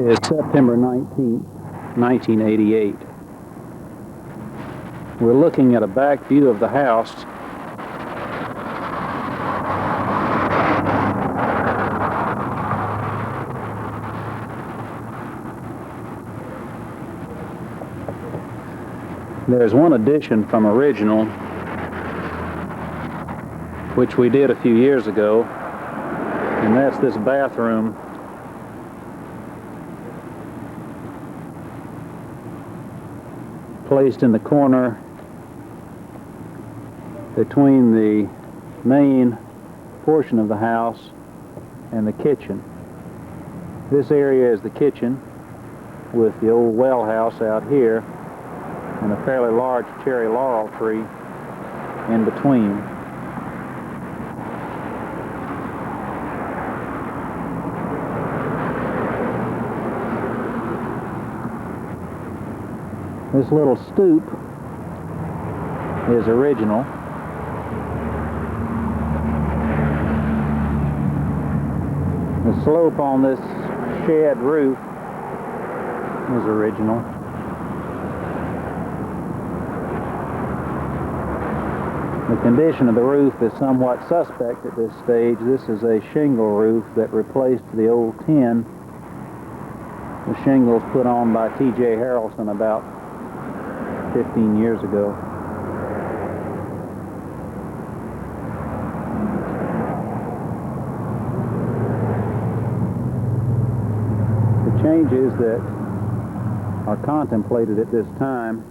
It's September 19th, 1988. We're looking at a back view of the house. There's one addition from original, which we did a few years ago, and that's this bathroom. Placed in the corner between the main portion of the house and the kitchen. This area is the kitchen, with the old well house out here and a fairly large cherry laurel tree in between. This little stoop is original. The slope on this shed roof is original. The condition of the roof is somewhat suspect at this stage. This is a shingle roof that replaced the old tin. The shingles put on by T.J. Harrelson about 15 years ago. The changes that are contemplated at this time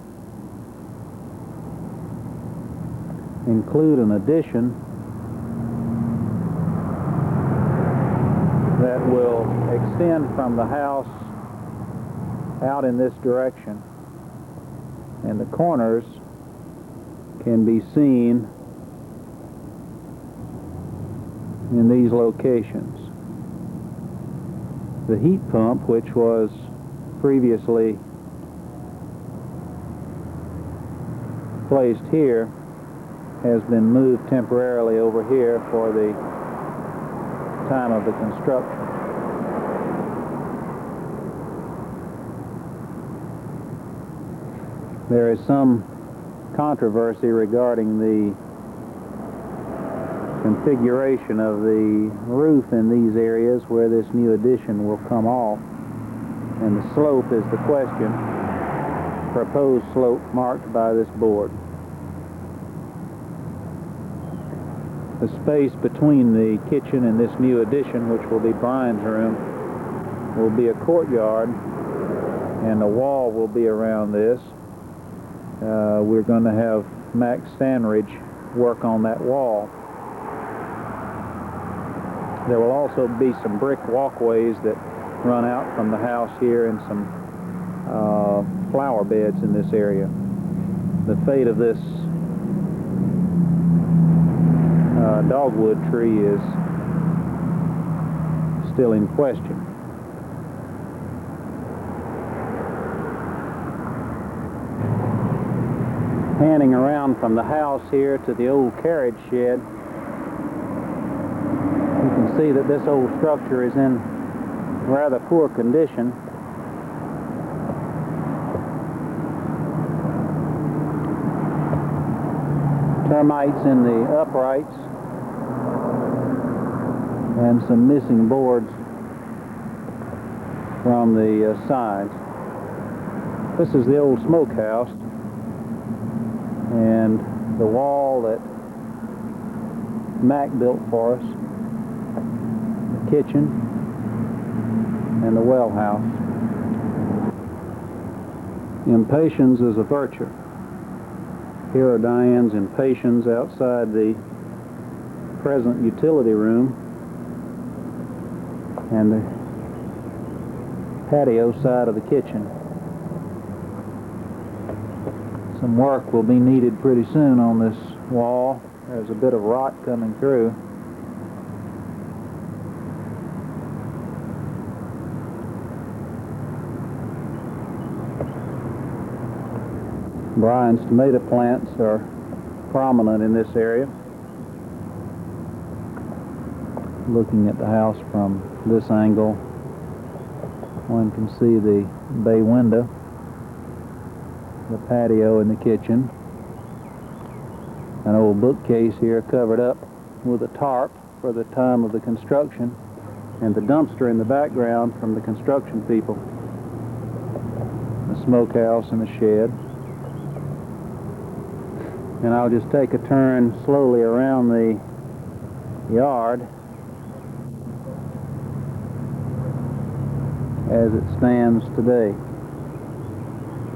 include an addition that will extend from the house out in this direction, and the corners can be seen in these locations. The heat pump, which was previously placed here, has been moved temporarily over here for the time of the construction. There is some controversy regarding the configuration of the roof in these areas where this new addition will come off, and the slope is the question. Proposed slope marked by this board. The space between the kitchen and this new addition, which will be Brian's room, will be a courtyard, and the wall will be around this. We're going to have Max Stanridge work on that wall. There will also be some brick walkways that run out from the house here, and some flower beds in this area. The fate of this dogwood tree is still in question. Panning around from the house here to the old carriage shed, you can see that this old structure is in rather poor condition. Termites in the uprights and some missing boards from the sides. This is the old smokehouse, and the wall that Mac built for us, the kitchen, and the well house. Impatience is a virtue. Here are Diane's impatiens outside the present utility room and the patio side of the kitchen. Some work will be needed pretty soon on this wall. There's a bit of rot coming through. Brian's tomato plants are prominent in this area. Looking at the house from this angle, One can see the bay window, the patio in the kitchen, an old bookcase here covered up with a tarp for the time of the construction, and the dumpster in the background from the construction people, the smokehouse and the shed. And I'll just take a turn slowly around the yard as it stands today.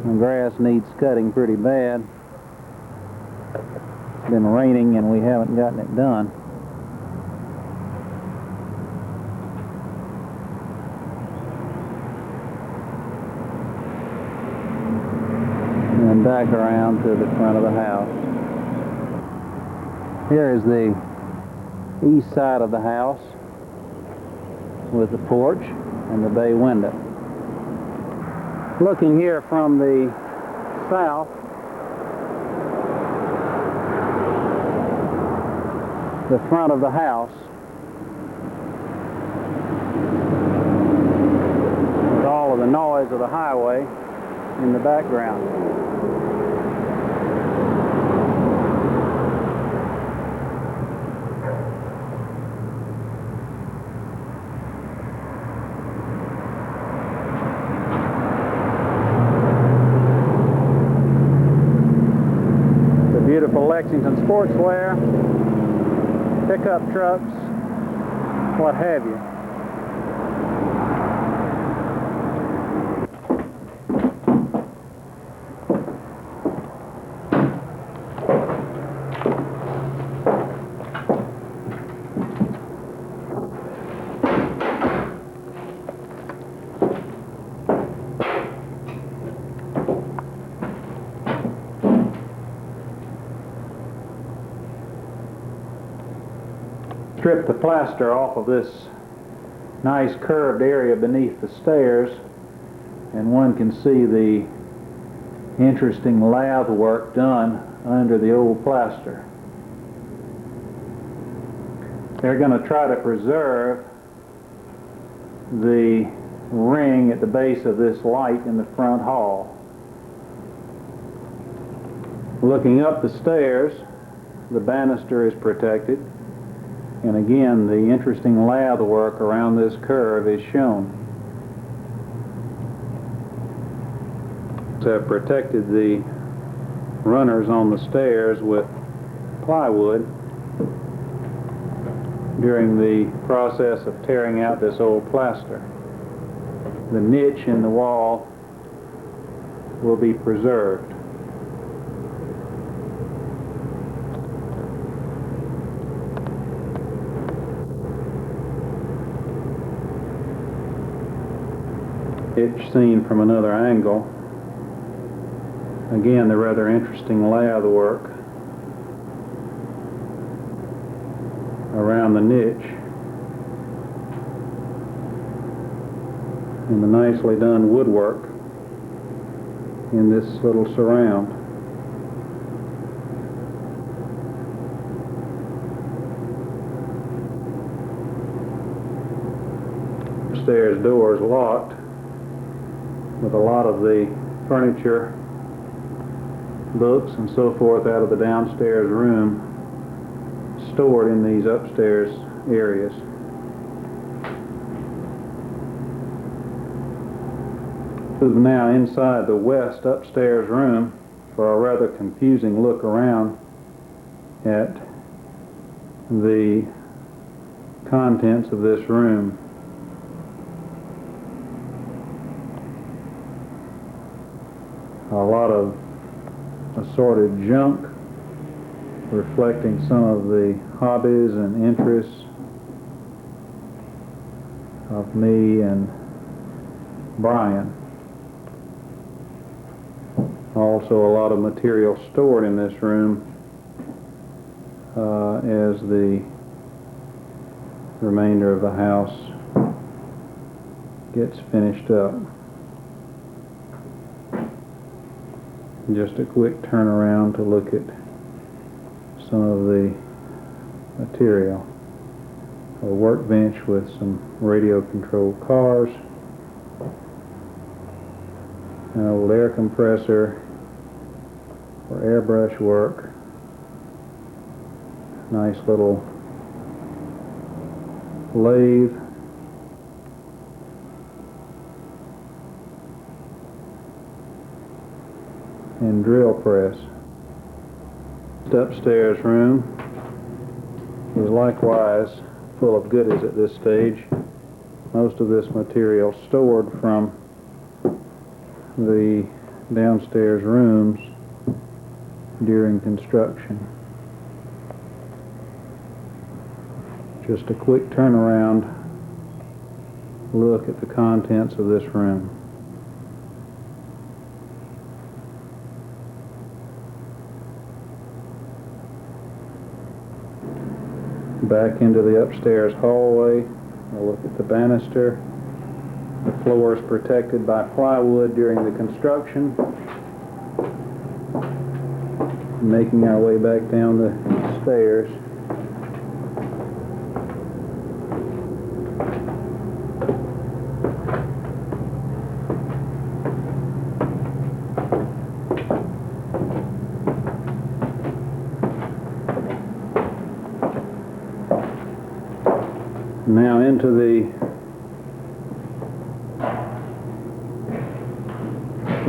The grass needs cutting pretty bad. It's been raining and we haven't gotten it done. And then back around to the front of the house. Here is the east side of the house with the porch and the bay window. Looking here from the south, the front of the house, with all of the noise of the highway in the background. Beautiful Lexington sportswear, pickup trucks, what have you. Strip the plaster off of this nice curved area beneath the stairs, and one can see the interesting lath work done under the old plaster. They're going to try to preserve the ring at the base of this light in the front hall. Looking up the stairs, the banister is protected. And again, the interesting lath work around this curve is shown. So I've protected the runners on the stairs with plywood during the process of tearing out this old plaster. The niche in the wall will be preserved. It's seen from another angle. Again, the rather interesting lath work around the niche and the nicely done woodwork in this little surround. Upstairs door is locked, with a lot of the furniture, books and so forth out of the downstairs room stored in these upstairs areas. Move now inside the west upstairs room for a rather confusing look around at the contents of this room. A lot of assorted junk reflecting some of the hobbies and interests of me and Brian. Also a lot of material stored in this room as the remainder of the house gets finished up. Just a quick turnaround to look at some of the material. A workbench with some radio controlled cars, An old air compressor for airbrush work. Nice little lathe. And drill press. The upstairs room is likewise full of goodies at this stage. Most of this material stored from the downstairs rooms during construction. Just a quick turnaround look at the contents of this room. Back into the upstairs hallway. We'll look at the banister. The floor is protected by plywood during the construction. Making our way back down the stairs. Now into the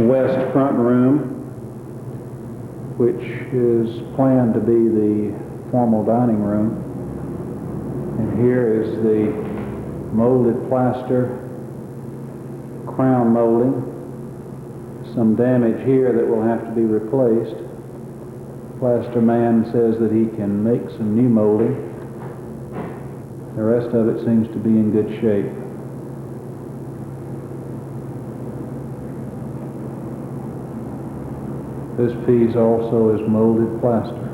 west front room, which is planned to be the formal dining room. And here is the molded plaster, crown molding. Some damage here that will have to be replaced. Plaster man says that he can make some new molding. The rest of it seems to be in good shape. This piece also is molded plaster.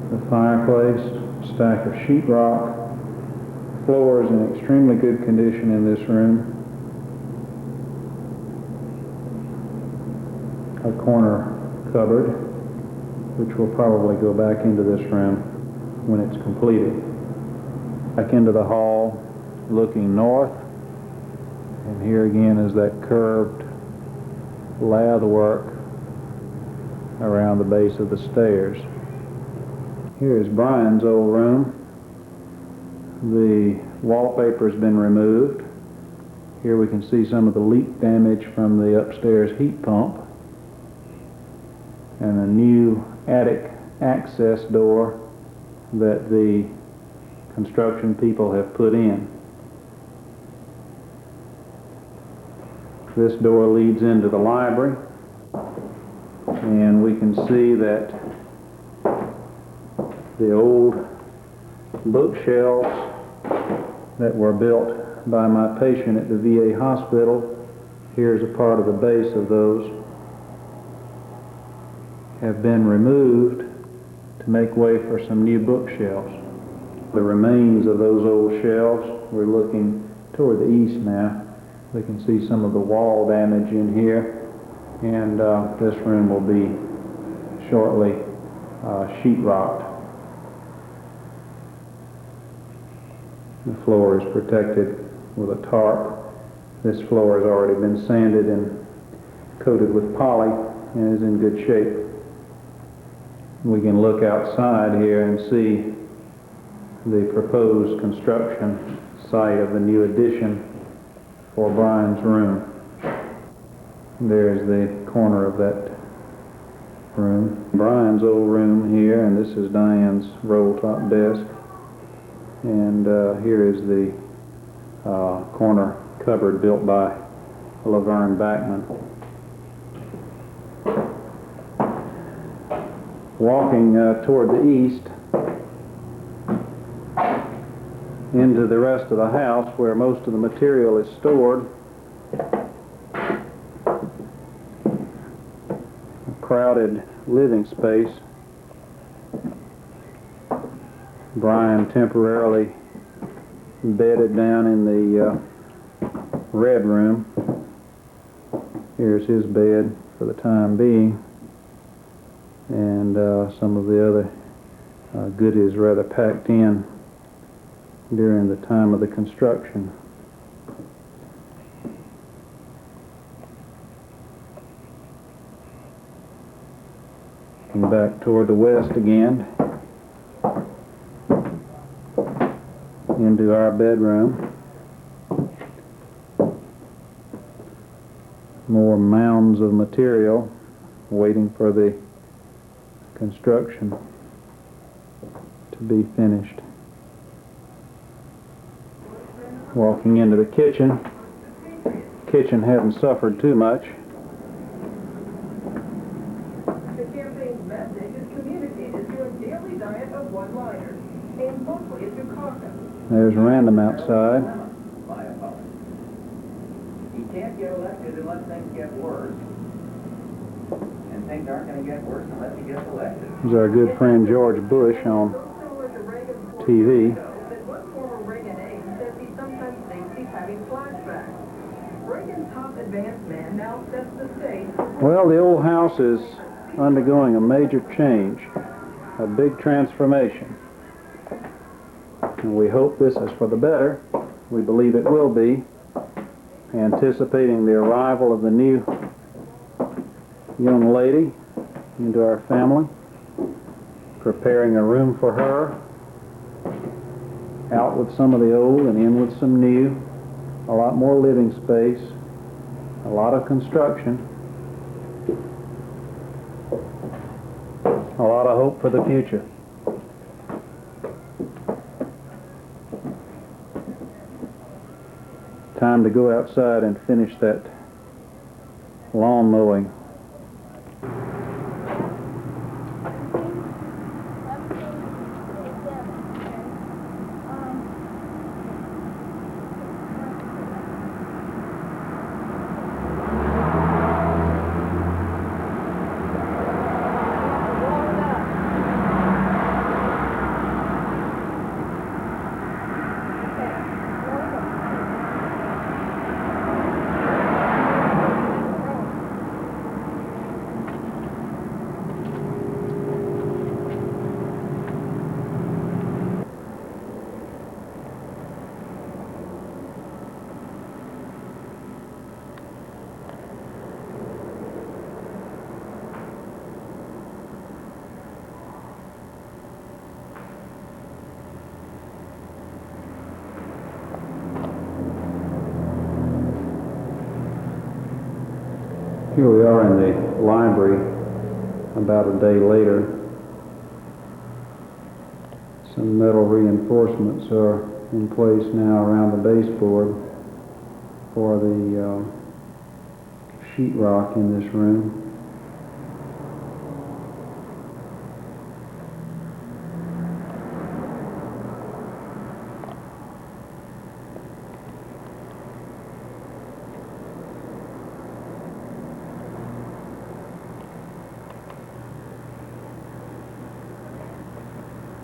The fireplace, stack of sheetrock. Floor is in extremely good condition in this room. A corner cupboard, which will probably go back into this room when it's completed. Back into the hall, looking north, and here again is that curved lath work around the base of the stairs. Here is Brian's old room. The wallpaper has been removed. Here we can see some of the leak damage from the upstairs heat pump, and a new attic access door that the construction people have put in. This door leads into the library, and we can see that the old bookshelves that were built by my patient at the VA hospital, here's a part of the base of those, have been removed to make way for some new bookshelves. The remains of those old shelves, we're looking toward the east now. We can see some of the wall damage in here, and this room will be shortly sheetrocked. The floor is protected with a tarp. This floor has already been sanded and coated with poly and is in good shape. We can look outside here and see the proposed construction site of the new addition for Brian's room. There's the corner of that room. Brian's old room here, and this is Diane's roll-top desk. And here is the corner cupboard built by Laverne Backman. Walking toward the east into the rest of the house where most of the material is stored. A crowded living space. Brian temporarily bedded down in the red room. Here's his bed for the time being, and some of the other goodies rather packed in during the time of the construction. And back toward the west again, into our bedroom. More mounds of material waiting for the construction to be finished. Walking into the kitchen. Kitchen hadn't suffered too much. The campaign's message is communicated through a daily diet of one-liners, aimed mostly at Dukakis. There's Random outside. He can't get elected unless things get worse. And things aren't going to get worse unless he gets elected. There's our good friend George Bush on TV. One former Reagan aide says he sometimes thinks he's having flashbacks. Reagan's top advanced man now sets the stage. Well, the old house is undergoing a major change, a big transformation. And we hope this is for the better. We believe it will be. Anticipating the arrival of the new young lady into our family, preparing a room for her, out with some of the old and in with some new, a lot more living space, a lot of construction, a lot of hope for the future. Time to go outside and finish that lawn mowing. Here we are in the library about a day later. Some metal reinforcements are in place now around the baseboard for the sheetrock in this room.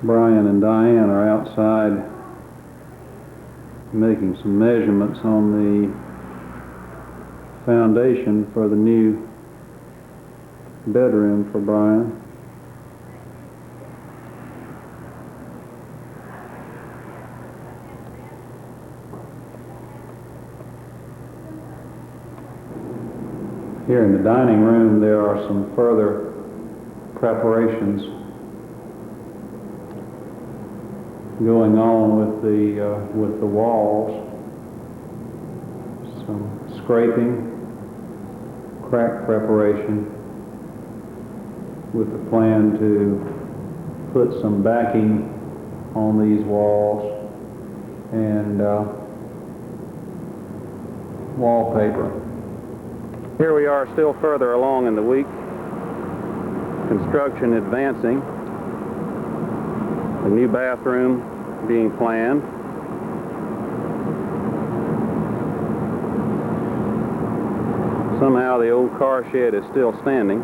Brian and Diane are outside making some measurements on the foundation for the new bedroom for Brian. Here in the dining room there are some further preparations going on with the walls. Some scraping, crack preparation, with the plan to put some backing on these walls and wallpaper. Here we are still further along in the week. Construction advancing. The new bathroom being planned. Somehow the old car shed is still standing.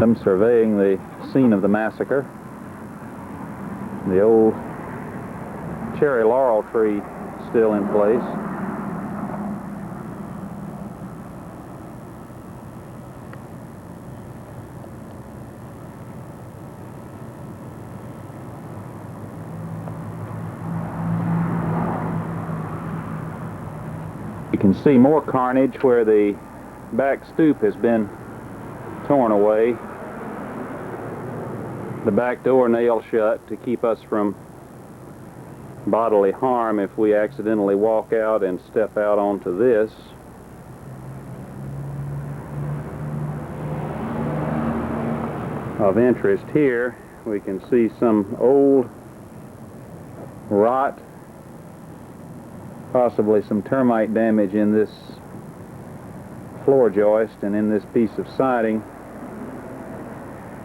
I'm surveying the scene of the massacre. The old cherry laurel tree still in place. You can see more carnage where the back stoop has been torn away. The back door nailed shut to keep us from bodily harm if we accidentally walk out and step out onto this. Of interest here, we can see some old rot, possibly some termite damage in this floor joist and in this piece of siding,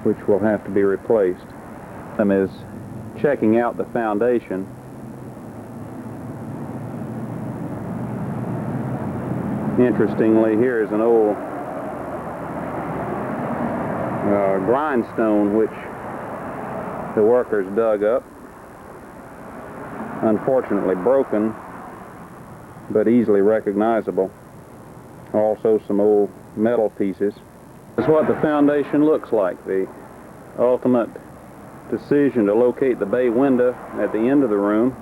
which will have to be replaced. Is checking out the foundation. Interestingly, here is an old grindstone which the workers dug up. Unfortunately broken, but easily recognizable. Also some old metal pieces. This is what the foundation looks like. The ultimate decision to locate the bay window at the end of the room.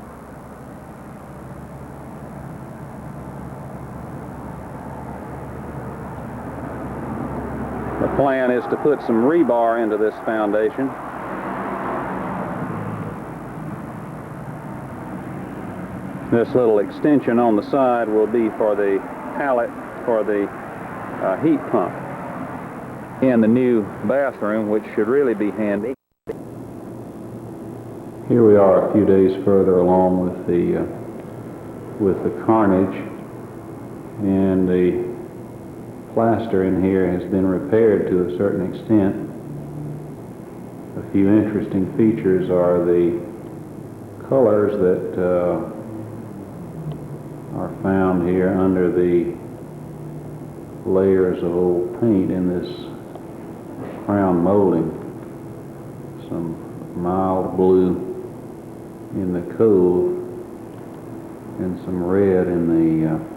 The plan is to put some rebar into this foundation. This little extension on the side will be for the pallet for the heat pump. And the new bathroom, which should really be handy. Here we are a few days further along with the carnage, and the plaster in here has been repaired to a certain extent. A few interesting features are the colors that are found here under the layers of old paint in this crown molding. Some mild blue in the cove and some red in the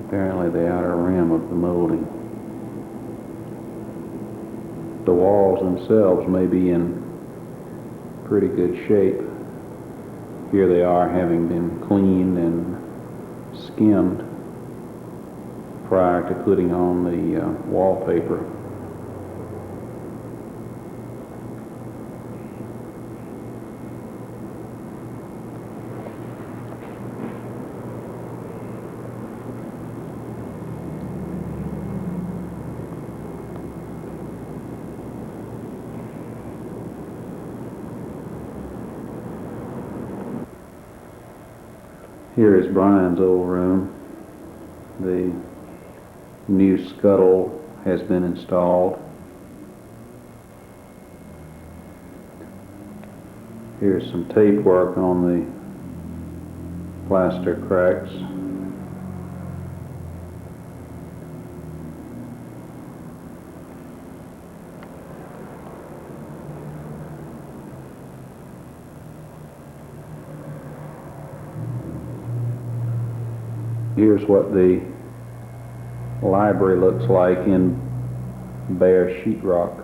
apparently the outer rim of the molding. The walls themselves may be in pretty good shape. Here they are, having been cleaned and skimmed prior to putting on the wallpaper. Here is Brian's old room. The new scuttle has been installed. Here's some tape work on the plaster cracks. Here's what the library looks like in bare sheetrock.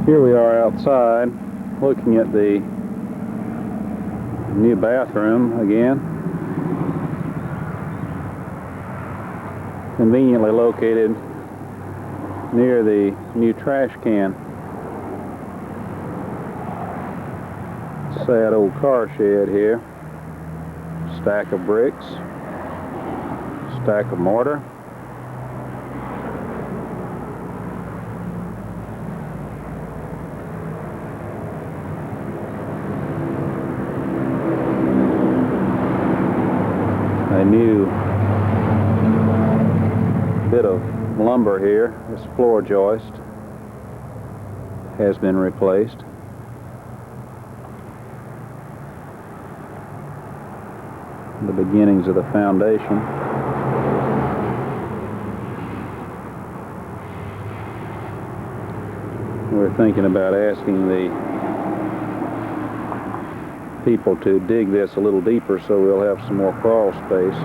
Here we are outside looking at the new bathroom again. Conveniently located near the new trash can. Sad old car shed here. Stack of bricks, stack of mortar, a new bit of lumber here. This floor joist has been replaced. The beginnings of the foundation. We're thinking about asking the people to dig this a little deeper so we'll have some more crawl space.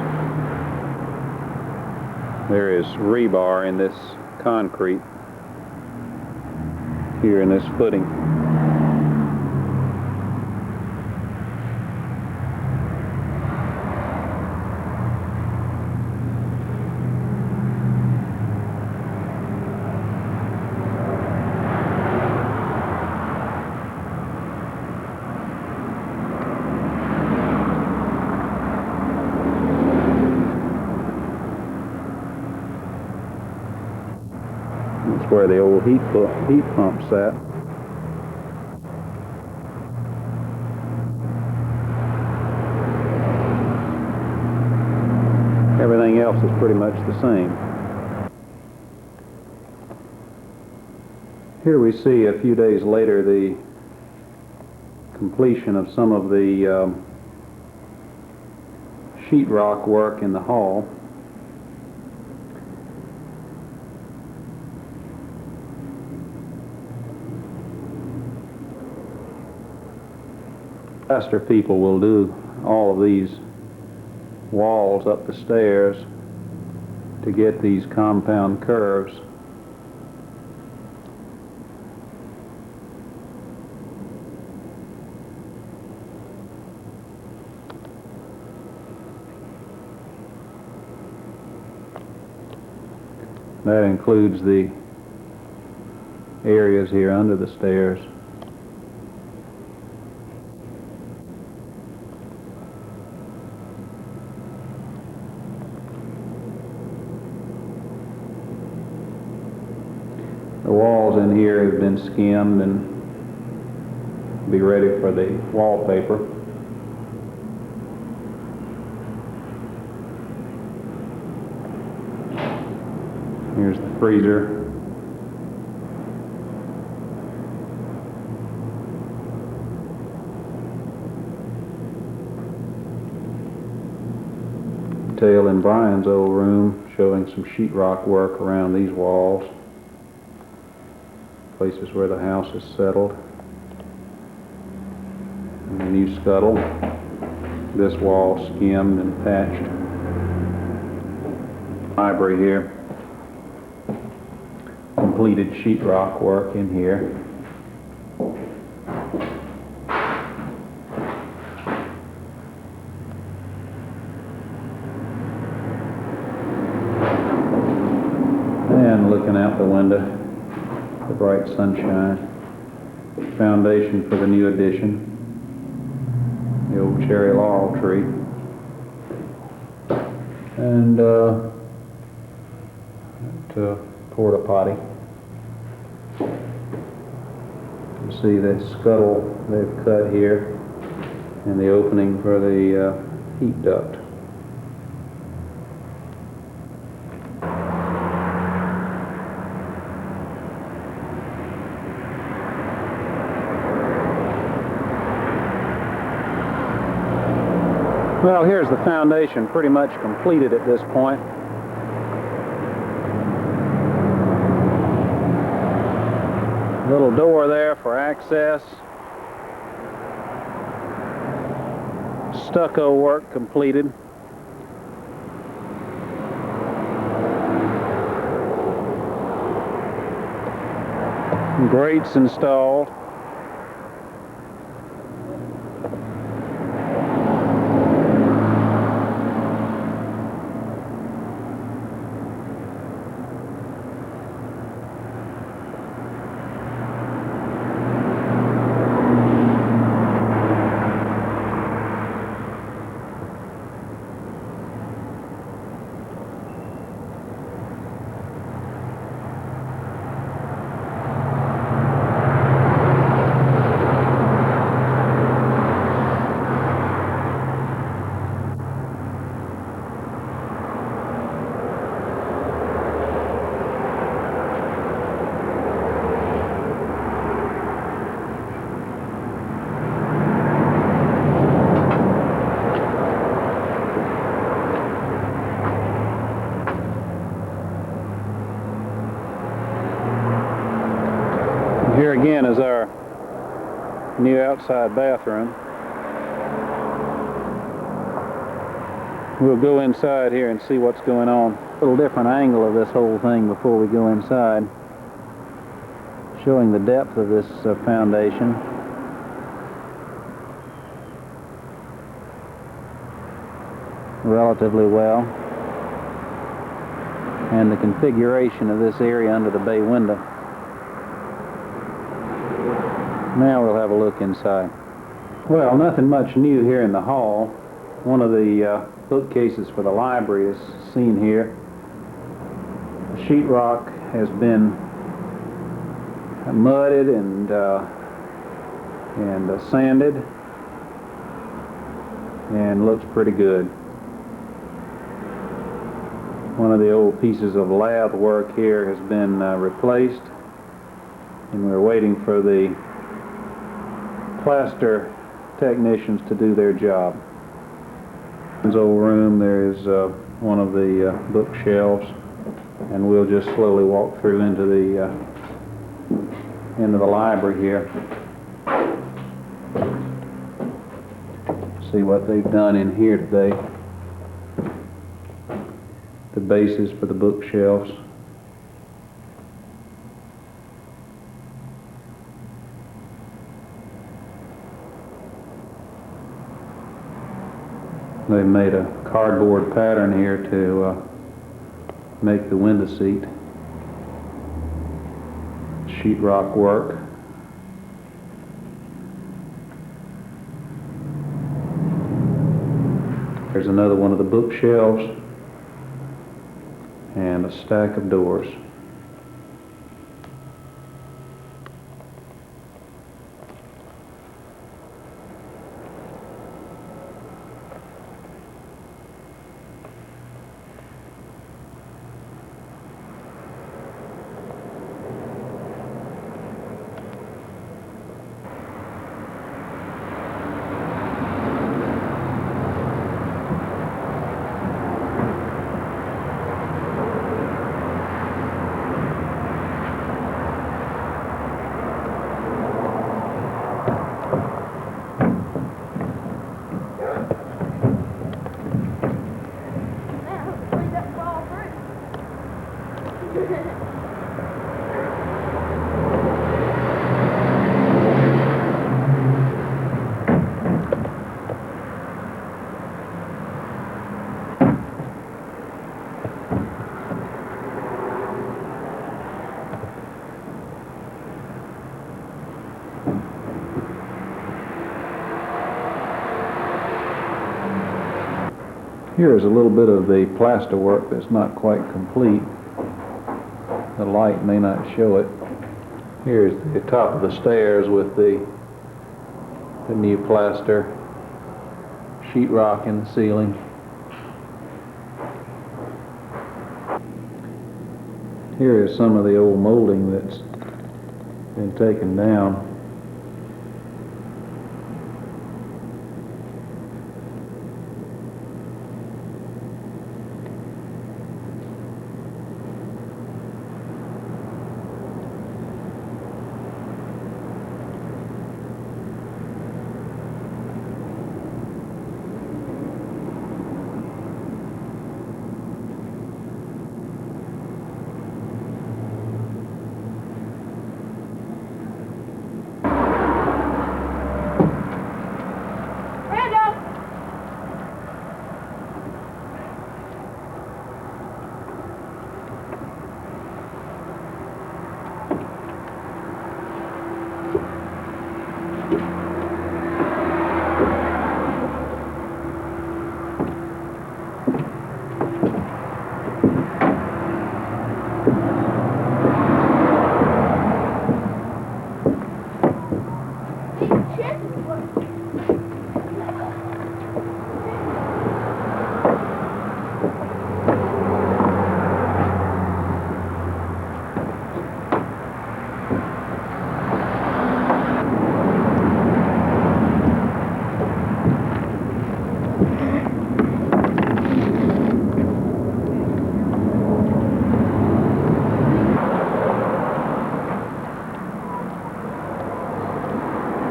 There is rebar in this concrete here in this footing. That's where the old heat pump sat. Everything else is pretty much the same. Here we see a few days later the completion of some of the sheetrock work in the hall. Plaster people will do all of these walls up the stairs to get these compound curves. That includes the areas here under the stairs. The walls in here have been skimmed and be ready for the wallpaper. Here's the freezer. Detail in Brian's old room showing some sheetrock work around these walls. Places where the house is settled. And a new scuttle. This wall skimmed and patched. Library here. Completed sheetrock work in here. And looking out the window, the bright sunshine. Foundation for the new addition. The old cherry laurel tree. And porta potty. You see the scuttle they've cut here and the opening for the heat duct. Well, here's the foundation pretty much completed at this point. Little door there for access. Stucco work completed. Grates installed. is our new outside bathroom. We'll go inside here and see what's going on. A little different angle of this whole thing before we go inside, showing the depth of this foundation. Relatively well. And the configuration of this area under the bay window. Now we'll have a look inside. Well, nothing much new here in the hall. One of the bookcases for the library is seen here. The sheetrock has been mudded and sanded, and looks pretty good. One of the old pieces of lath work here has been replaced, and we're waiting for the plaster technicians to do their job. In this old room there is one of the bookshelves, and we'll just slowly walk through into the library here. See what they've done in here today. The bases for the bookshelves. They made a cardboard pattern here to make the window seat. Sheetrock work. There's another one of the bookshelves and a stack of doors. Here is a little bit of the plaster work that's not quite complete. The light may not show it. Here's the top of the stairs with the new plaster, sheetrock in the ceiling. Here is some of the old molding that's been taken down.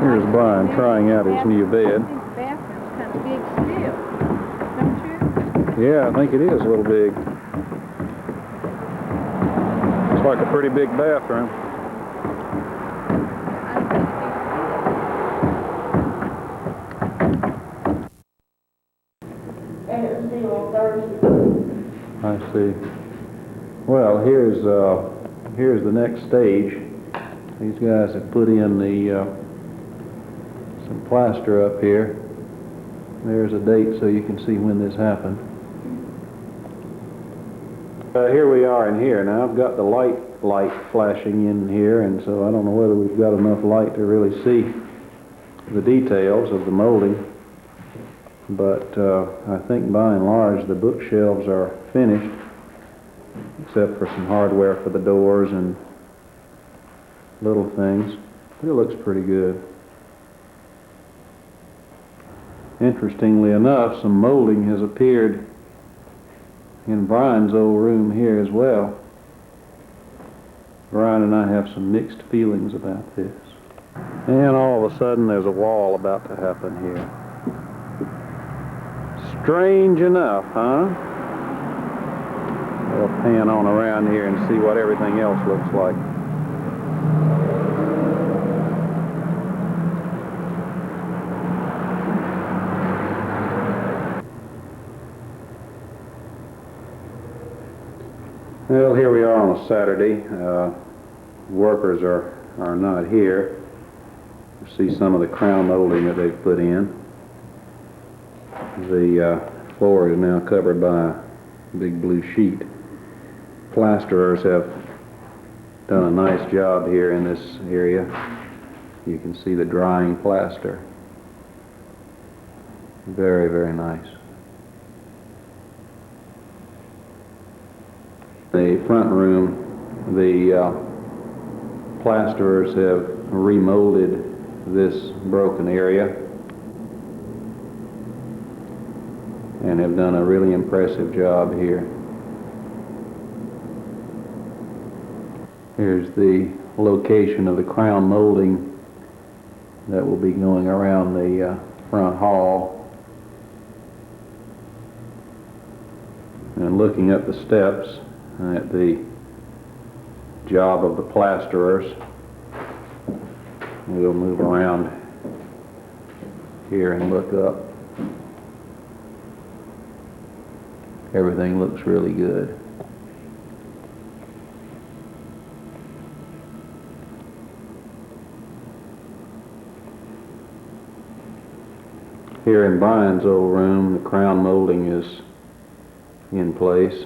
Here's Brian trying out his new bed. This bathroom's kind of big still, don't you? Yeah, I think it is a little big. It's like a pretty big bathroom. And it's due on Thursday. I see. Well, here's the next stage. These guys have put in some plaster up here. There's a date so you can see when this happened. Here we are in here. Now I've got the light flashing in here, and so I don't know whether we've got enough light to really see the details of the molding. But I think by and large the bookshelves are finished, except for some hardware for the doors and little things. But it looks pretty good. Interestingly enough, some molding has appeared in Brian's old room here as well. Brian and I have some mixed feelings about this. And all of a sudden there's a wall about to happen here. Strange enough, huh? We'll pan on around here and see what everything else looks like. Well, here we are on a Saturday. Workers are not here. You see some of the crown molding that they've put in. The floor is now covered by a big blue sheet. Plasterers have done a nice job here in this area. You can see the drying plaster. Very, very nice. The front room, the plasterers have remolded this broken area and have done a really impressive job here. Here's the location of the crown molding that will be going around the front hall. And looking up the steps at the job of the plasterers, we'll move around here and look up. Everything looks really good. Here in Brian's old room, the crown molding is in place.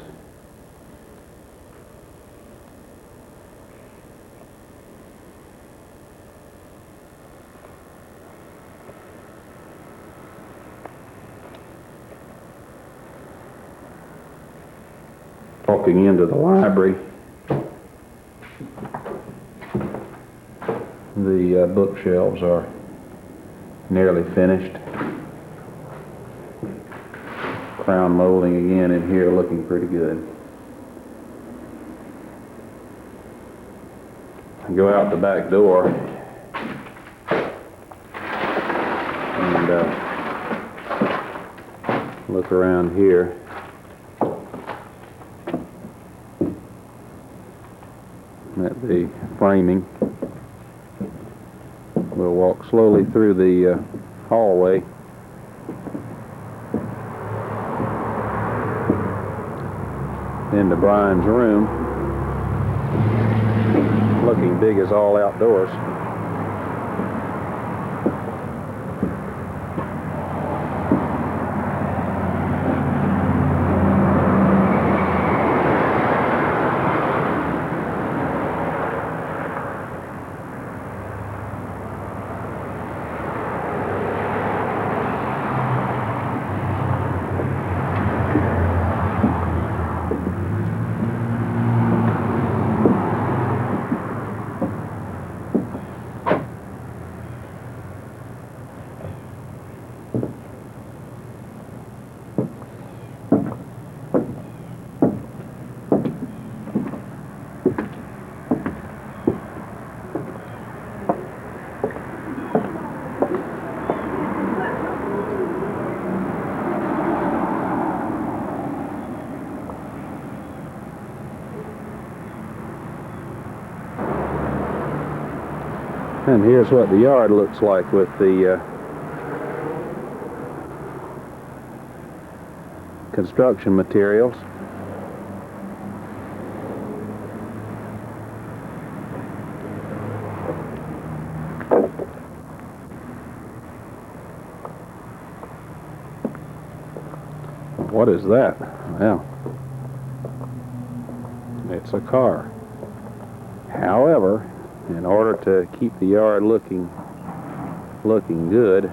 Walking into the library, the bookshelves are nearly finished. Crown molding again in here, looking pretty good. I go out the back door and look around here. At the framing. We'll walk slowly through the hallway. Into Brian's room. Looking big as all outdoors. And here's what the yard looks like with the construction materials. What is that? Well, it's a car. However, in order to keep the yard looking good,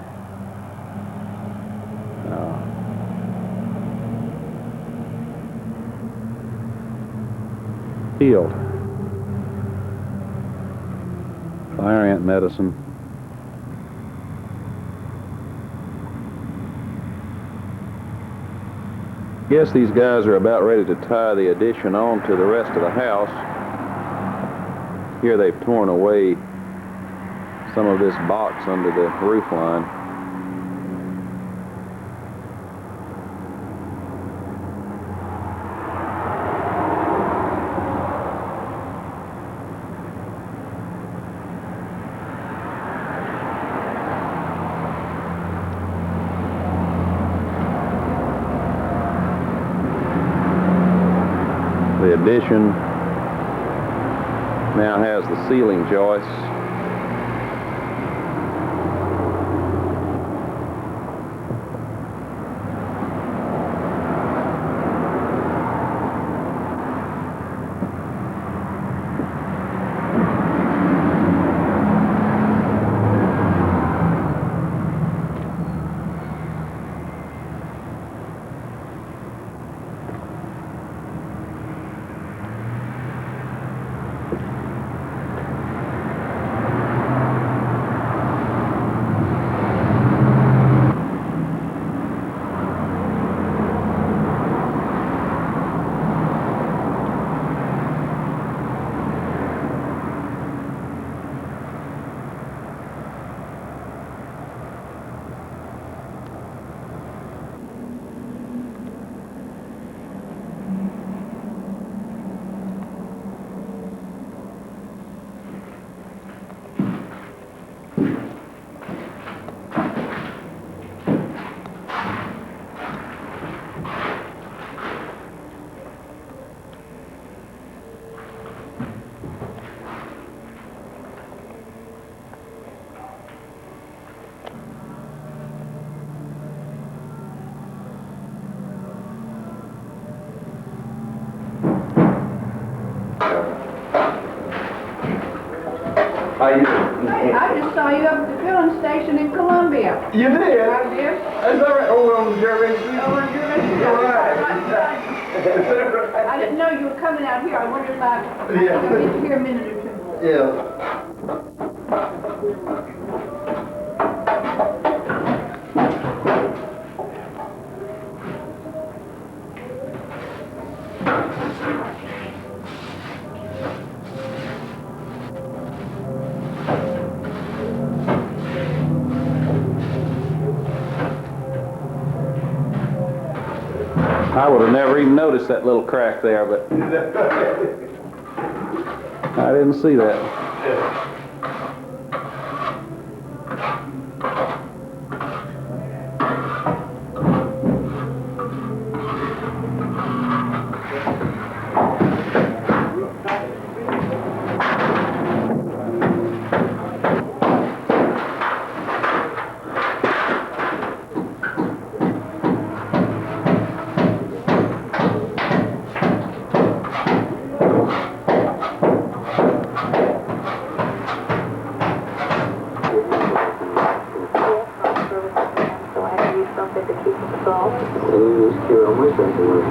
field, fire ant medicine. I guess these guys are about ready to tie the addition on to the rest of the house. Here they've torn away some of this box under the roof line. The addition now has the ceiling joists. Hey, I just saw you up at the filling station in Columbia. You did? I did. That's all right. Oh, on Jerry Street. Over in your restaurant. All right. I didn't know you were coming out here. I wondered if I could Yeah. get you here a minute or two. Yeah. I would have never even noticed that little crack there, but I didn't see that.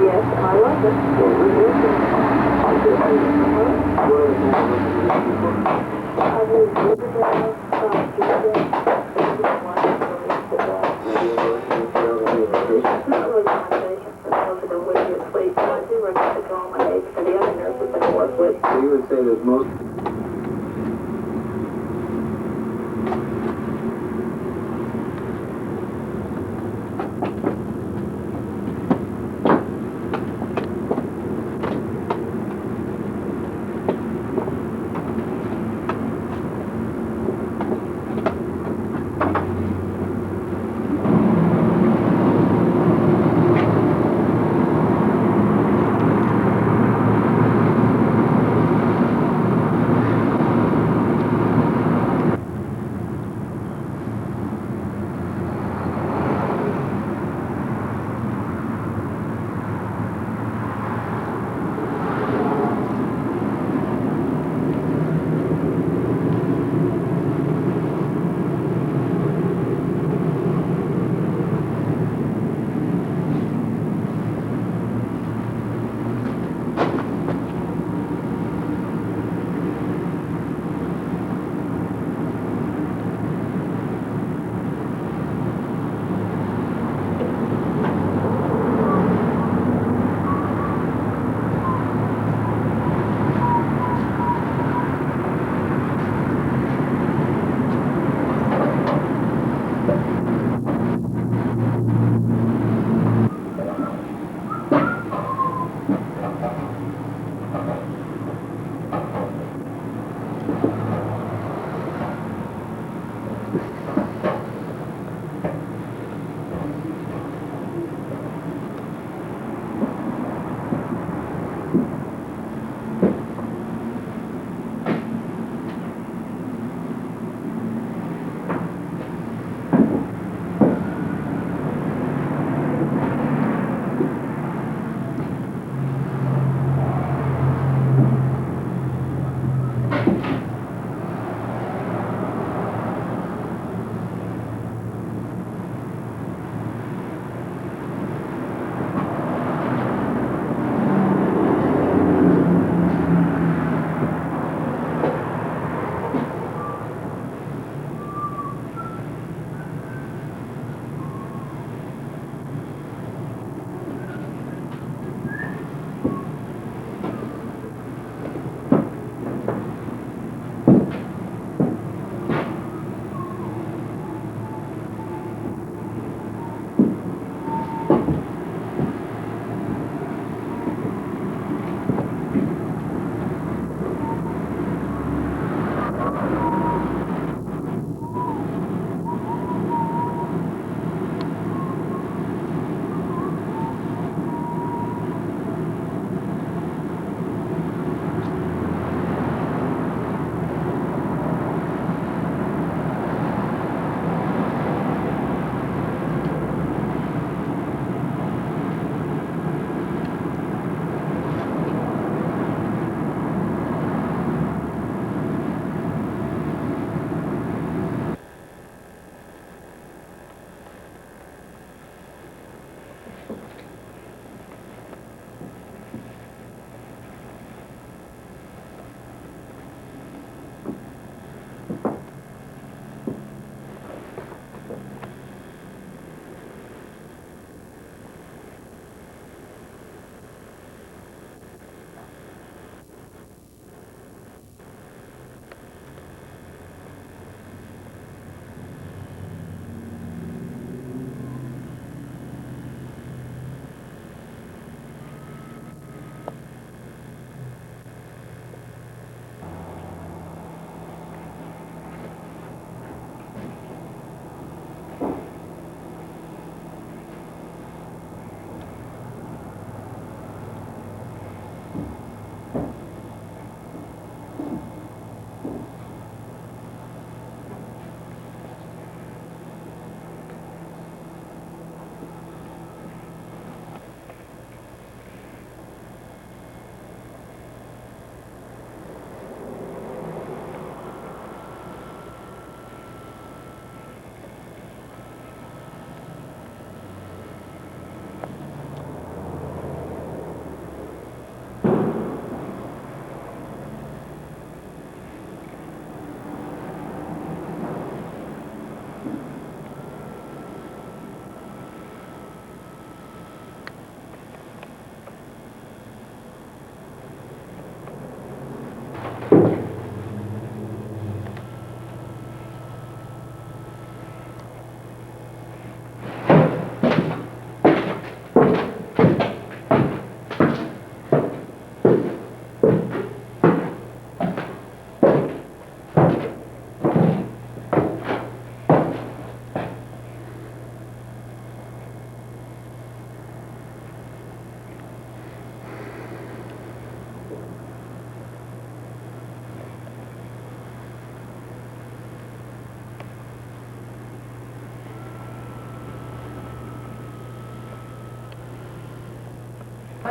Yes, I love it. You would say there's most...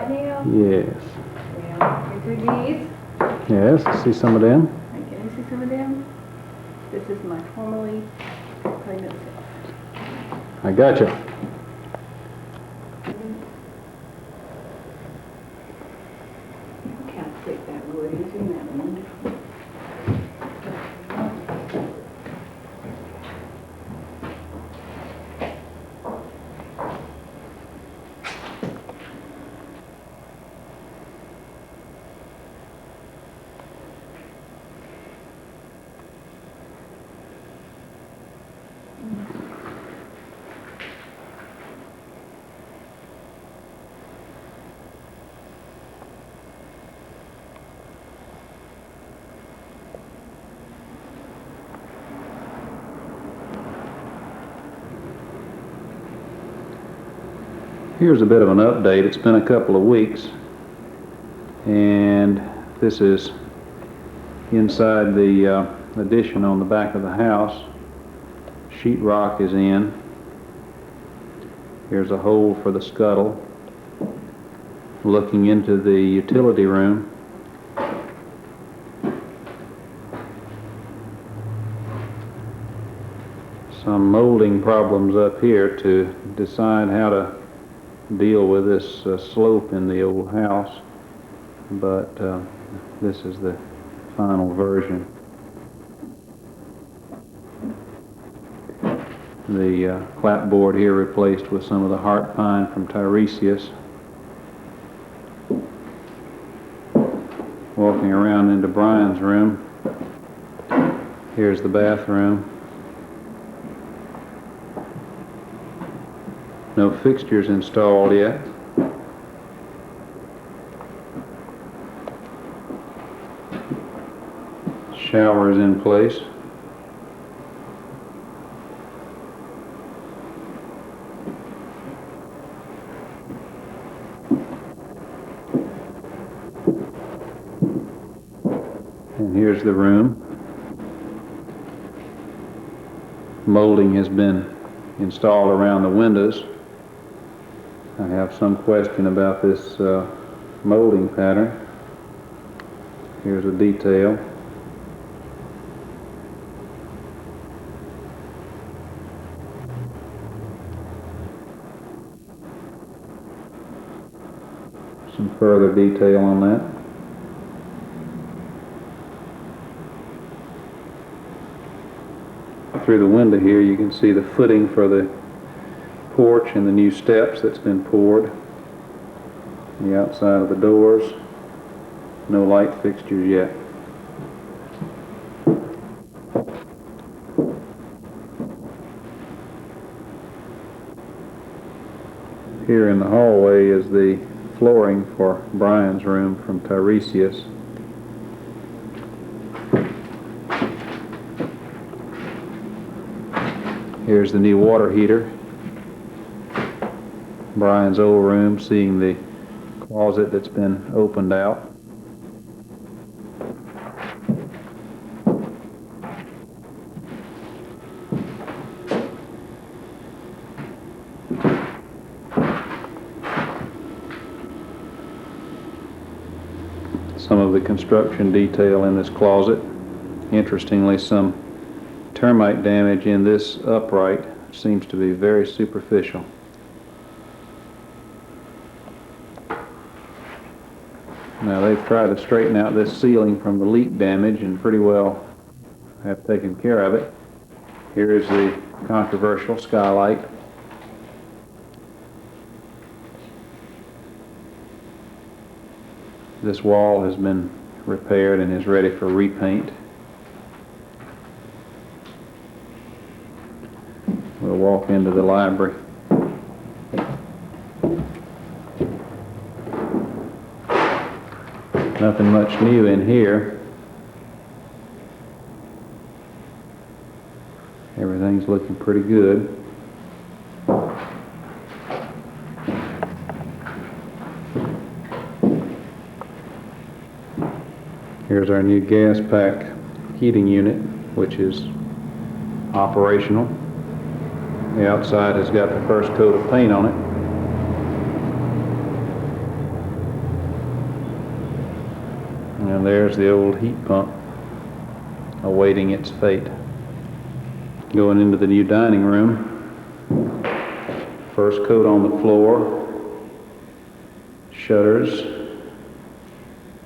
right now? Yes. Well, here's the geese. Yes, I see some of them. Can you see some of them? This is my formerly pregnant self. I gotcha. Look how thick that wood is, isn't that wonderful? Here's a bit of an update. It's been a couple of weeks, and this is inside the addition on the back of the house. Sheetrock is in. Here's a hole for the scuttle. Looking into the utility room. Some molding problems up here to decide how to deal with this slope in the old house, but this is the final version. The clapboard here replaced with some of the heart pine from Tiresias. Walking around into Brian's room. Here's the bathroom. No fixtures installed yet. Shower is in place. And here's the room. Molding has been installed around the windows. I have some question about this molding pattern. Here's a detail. Some further detail on that. Through the window here you can see the footing for the porch and the new steps that's been poured. The outside of the doors. No light fixtures yet. Here in the hallway is the flooring for Brian's room from Tiresias. Here's the new water heater. Brian's old room, seeing the closet that's been opened out. Some of the construction detail in this closet. Interestingly, some termite damage in this upright seems to be very superficial. Now they've tried to straighten out this ceiling from the leak damage and pretty well have taken care of it. Here is the controversial skylight. This wall has been repaired and is ready for repaint. We'll walk into the library. Nothing much new in here. Everything's looking pretty good. Here's our new gas pack heating unit, which is operational. The outside has got the first coat of paint on it. And there's the old heat pump awaiting its fate. Going into the new dining room. First coat on the floor. Shutters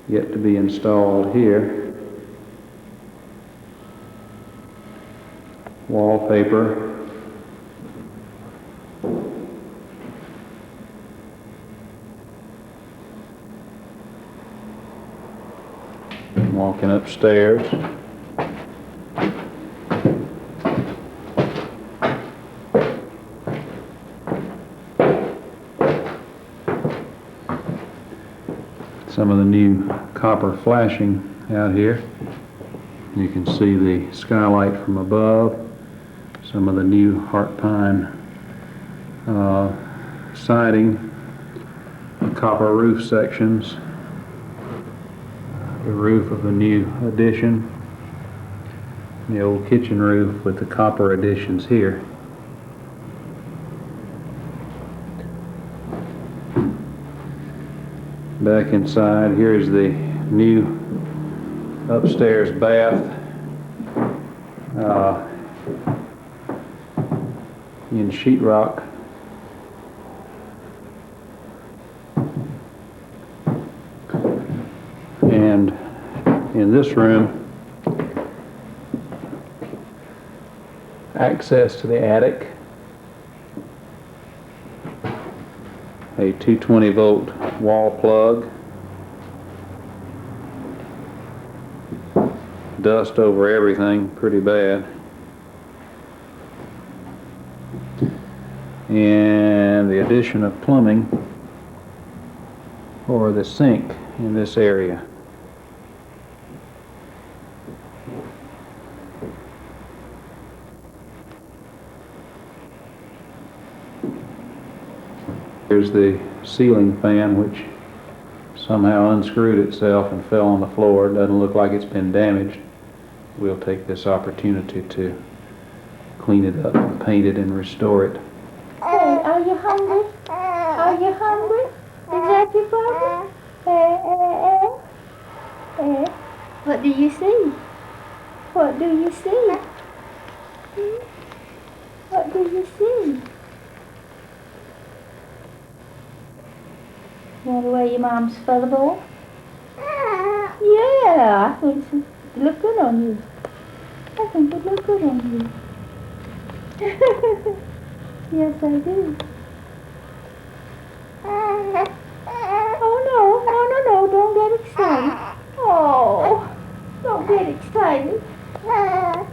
yet to be installed here. Wallpaper. Walking upstairs. Some of the new copper flashing out here. You can see the skylight from above. Some of the new heart pine siding, copper roof sections. The roof of the new addition. The old kitchen roof with the copper additions here. Back inside, here's the new upstairs bath in sheetrock. And in this room, access to the attic. A 220-volt wall plug. Dust over everything, pretty bad. And the addition of plumbing for the sink in this area. Here's the ceiling fan, which somehow unscrewed itself and fell on the floor. It doesn't look like it's been damaged. We'll take this opportunity to clean it up and paint it and restore it. Hey, are you hungry? Are you hungry? Is that your father? What do you see? What do you see? What do you see? You want to wear your mom's feather boa? Yeah, I think it look good on you. I think it look good on you. Yes, I do. Oh no, don't get excited. Oh, don't get excited.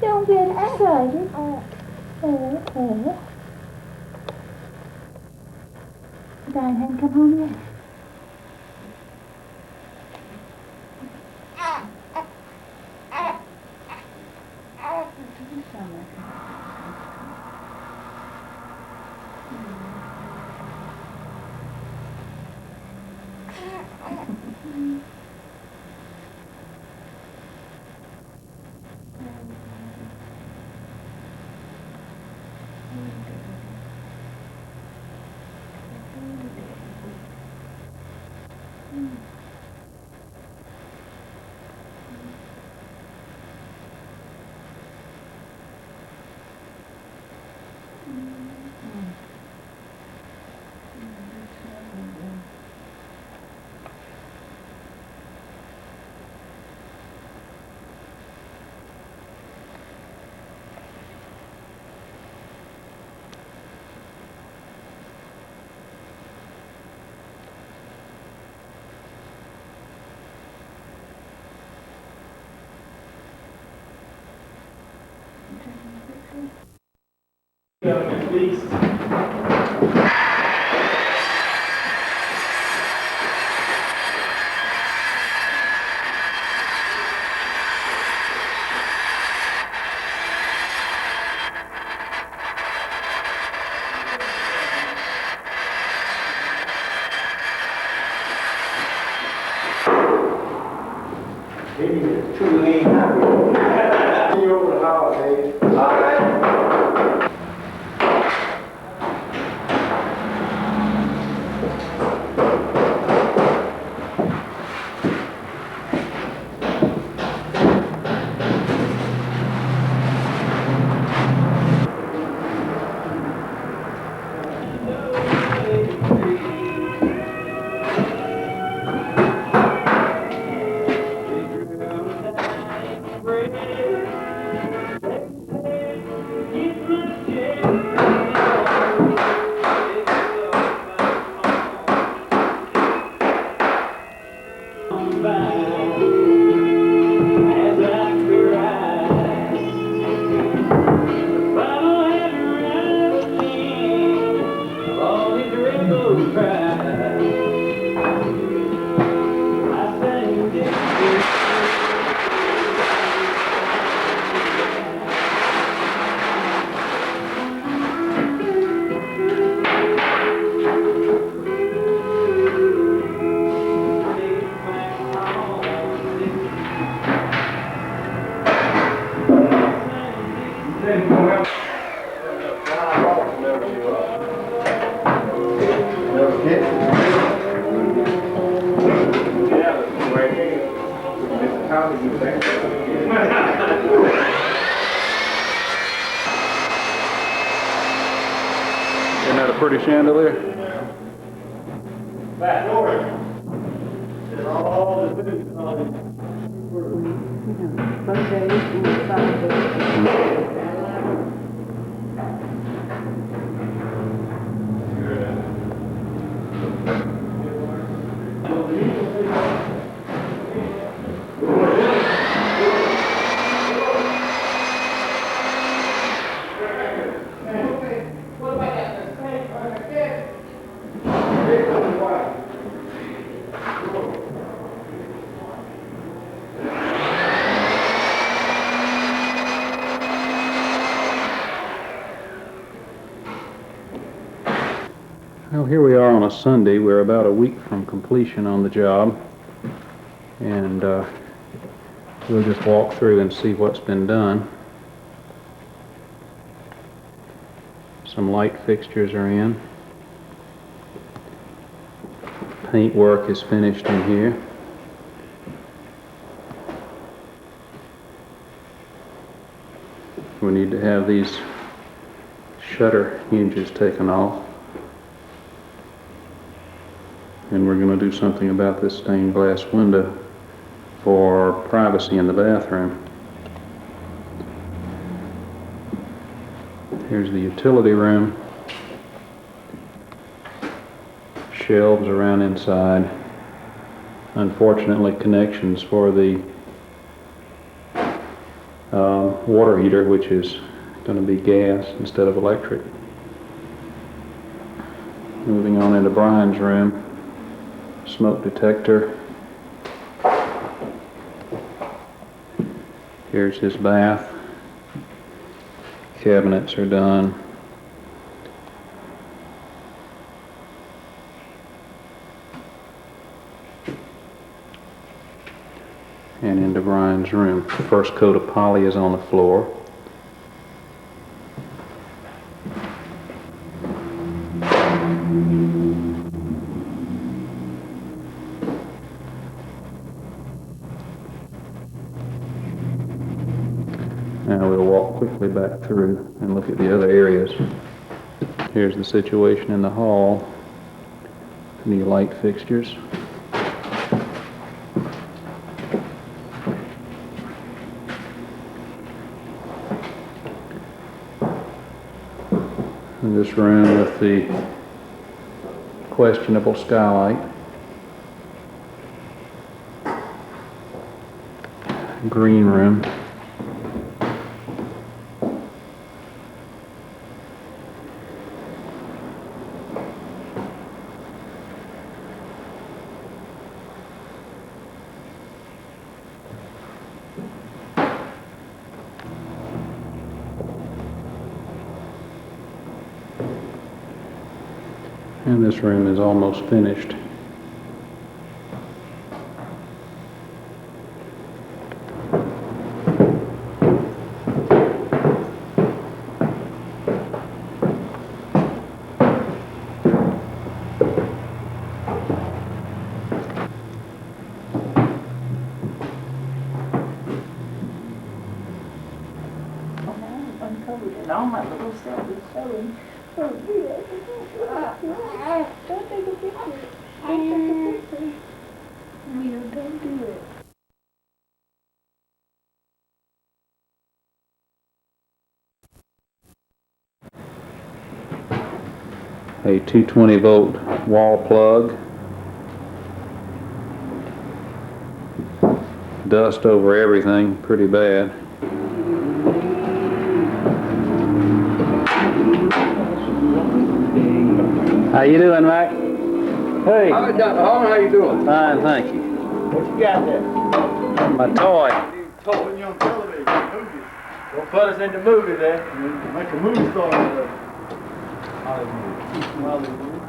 Don't get excited. Diane, come home yet? Maybe it's too late. See you over the holidays. All right. Isn't that a pretty chandelier? Back door. All the food. Both days and 5 days. Well, here we are on a Sunday. We're about a week from completion on the job, and we'll just walk through and see what's been done. Some light fixtures are in. Paint work is finished in here. We need to have these shutter hinges taken off. And we're going to do something about this stained glass window for privacy in the bathroom. Here's the utility room. Shelves around inside. Unfortunately, connections for the water heater, which is going to be gas instead of electric. Moving on into Brian's room. Smoke detector. Here's his bath. Cabinets are done. And into Brian's room. The first coat of poly is on the floor. Now we'll walk quickly back through and look at the other areas. Here's the situation in the hall. New light fixtures. In this room with the questionable skylight. Green room. And this room is almost finished. Uncovered and all my little stuff is showing. Oh, yeah. Don't take a picture. Don't take a picture. Leo, don't do it. A 220-volt wall plug. Dust over everything, pretty bad. How you doing, Mac? Hey. Hi, Dr. Harmon, how you doing? Fine, thank you. What you got there? My toy. Putting you on television, movies. Don't put us in the movies, eh? Make a movie star.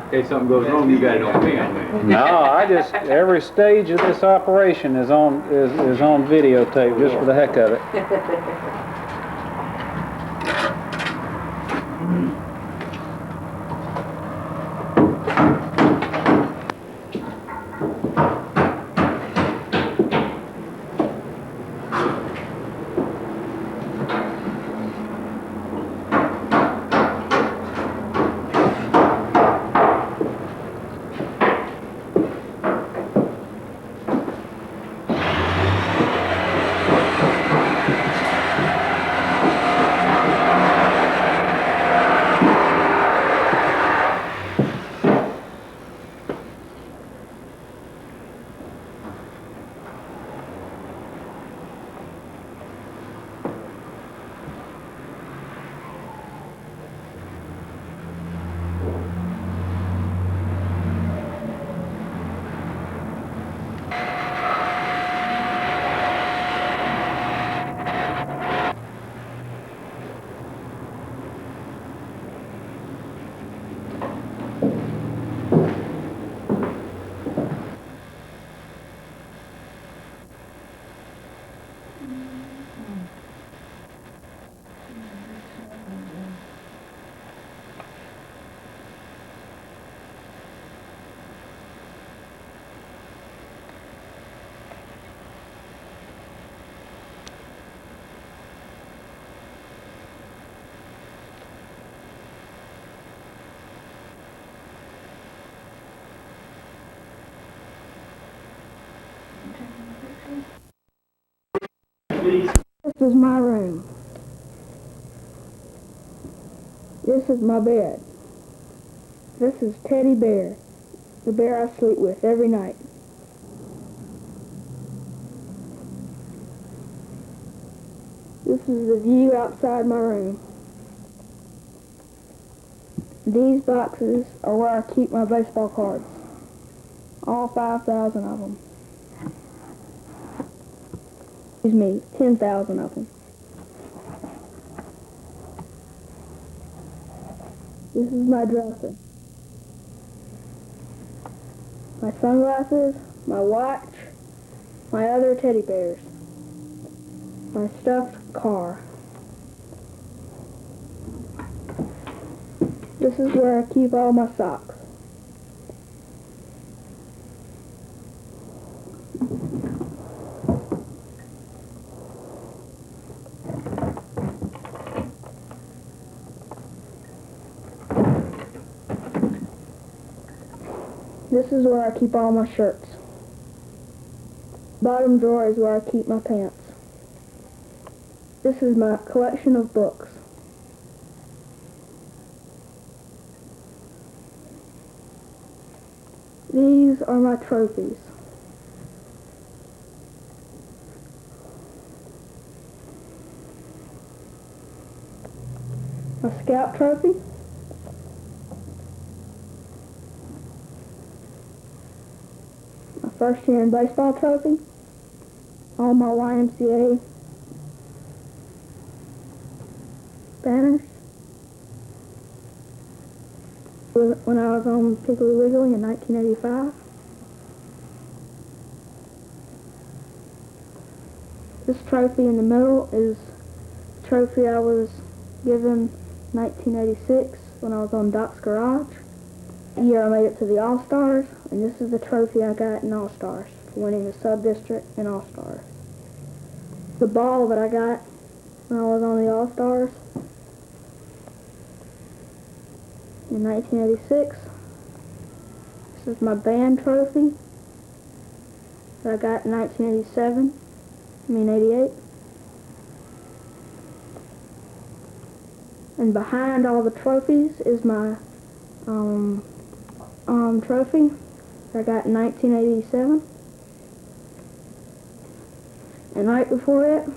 In case something goes wrong, you got it on film, man. No, I just every stage of this operation is on videotape just for the heck of it. these. This is my room. This is my bed. This is Teddy Bear, the bear I sleep with every night. This is the view outside my room. These boxes are where I keep my baseball cards. All 5,000 of them. Excuse me, 10,000 of them. This is my dresser. My sunglasses, my watch, my other teddy bears, my stuffed car. This is where I keep all my socks. This is where I keep all my shirts. Bottom drawer is where I keep my pants. This is my collection of books. These are my trophies. My scout trophy. My first year in baseball trophy. All my YMCA banners. When I was on Piggly Wiggly in 1985. This trophy in the middle is the trophy I was given 1986 when I was on Doc's Garage. The year I made it to the All-Stars, and this is the trophy I got in All-Stars for winning the sub-district in All-Stars. The ball that I got when I was on the All-Stars in 1986. This is my band trophy that I got in 88. And behind all the trophies is my trophy that I got in 1987. And right before it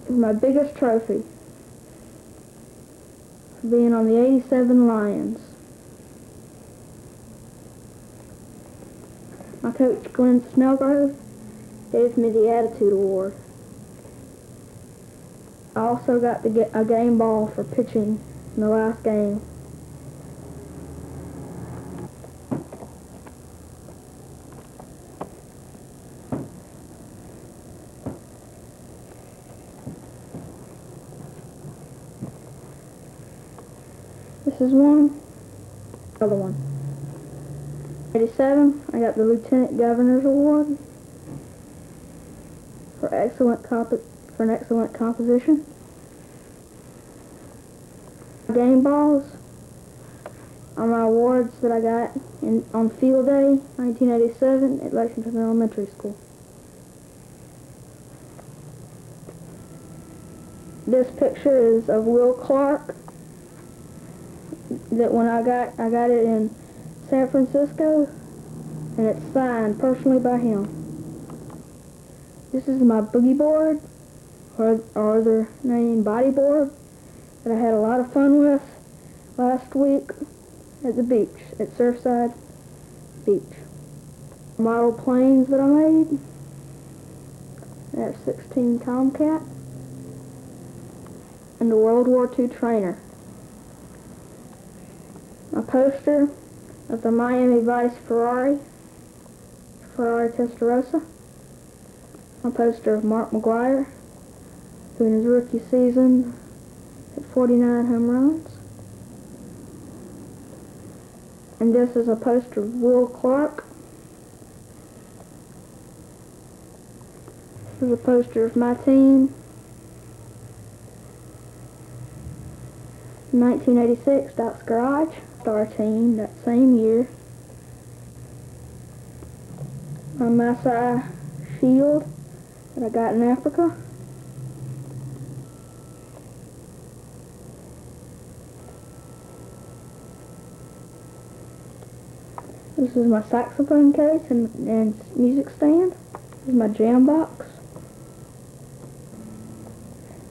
is my biggest trophy for being on the 87 Lions. My coach, Glenn Snellgrove, gave me the Attitude Award. I also got to get a game ball for pitching in the last game. This is one. Another one. 87, I got the Lieutenant Governor's Award for an excellent composition. Game balls are my awards that I got on Field Day 1987 at Lexington Elementary School. This picture is of Will Clark. That when I got it in San Francisco, and it's signed personally by him. This is my boogie board, or the name body board, that I had a lot of fun with last week at the beach, at Surfside Beach. Model planes that I made, F-16 Tomcat, and the World War II trainer. A poster of the Miami Vice Ferrari Testarossa. A poster of Mark McGwire, who in his rookie season hit 49 home runs. And this is a poster of Will Clark. This is a poster of my team. 1986, Doc's Garage. Star team that same year. My Masai shield that I got in Africa. This is my saxophone case and music stand. This is my jam box.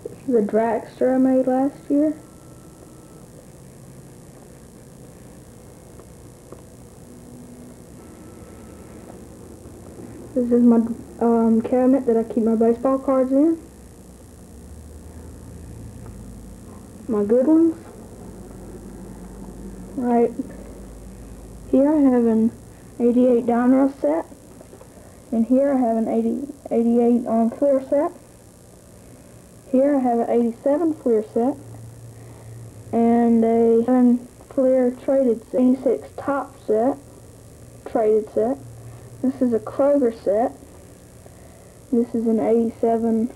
This is a dragster I made last year. This is my cabinet that I keep my baseball cards in. My good ones. Right here I have an 88 Donruss set. And here I have an 88 on Fleer set. Here I have an 87 Fleer set. And a 7 Fleer traded set. 86 top set. Traded set. This is a Kroger set. This is an 87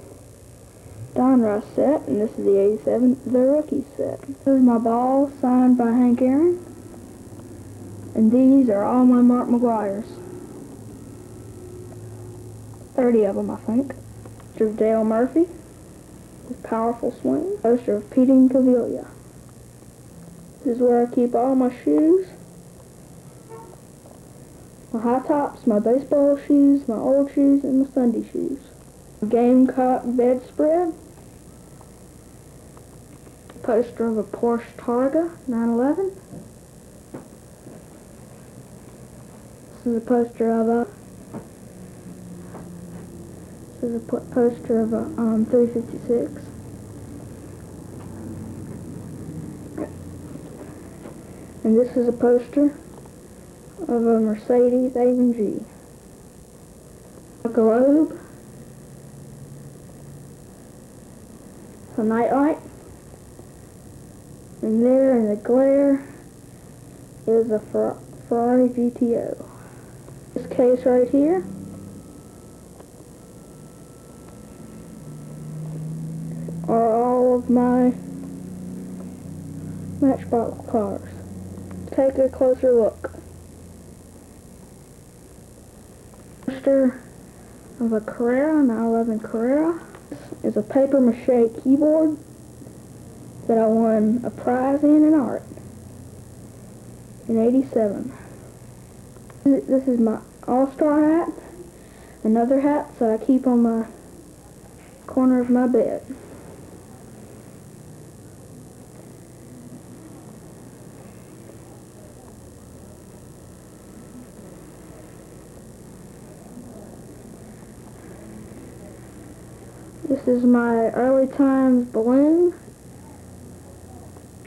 Donruss set, and this is the 87 The Rookie set. This is my ball signed by Hank Aaron, and these are all my Mark McGuire's. 30 of them, I think. Poster of Dale Murphy, his powerful swing. Poster of Pete Incaviglia. This is where I keep all my shoes. My high tops, my baseball shoes, my old shoes, and my Sunday shoes. Gamecock bedspread. Poster of a Porsche Targa 911. This is a poster of a. This is a poster of a 356. And this is a poster of a Mercedes AMG. A globe. A nightlight. And there in the glare is a Ferrari GTO. This case right here are all of my Matchbox cars. Take a closer look. Poster of a Carrera, 911 Carrera. This is a paper mache keyboard that I won a prize in art in '87. This is my All-Star hat, another hat that I keep on my corner of my bed. This is my Early Times balloon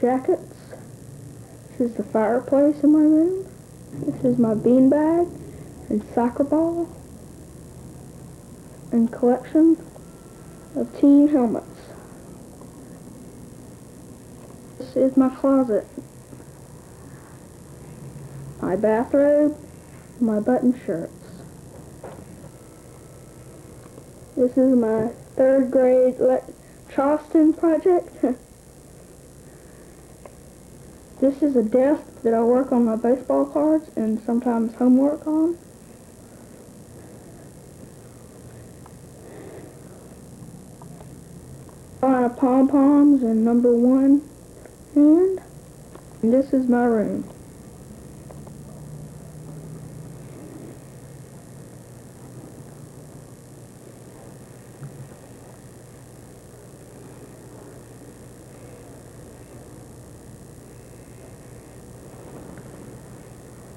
jackets. This is the fireplace in my room. This is my beanbag and soccer ball and collection of team helmets. This is my closet. My bathrobe, my button shirts. This is my 3rd grade Charleston project. This is a desk that I work on my baseball cards and sometimes homework on. A line of pom-poms and number 1 hand. And this is my room.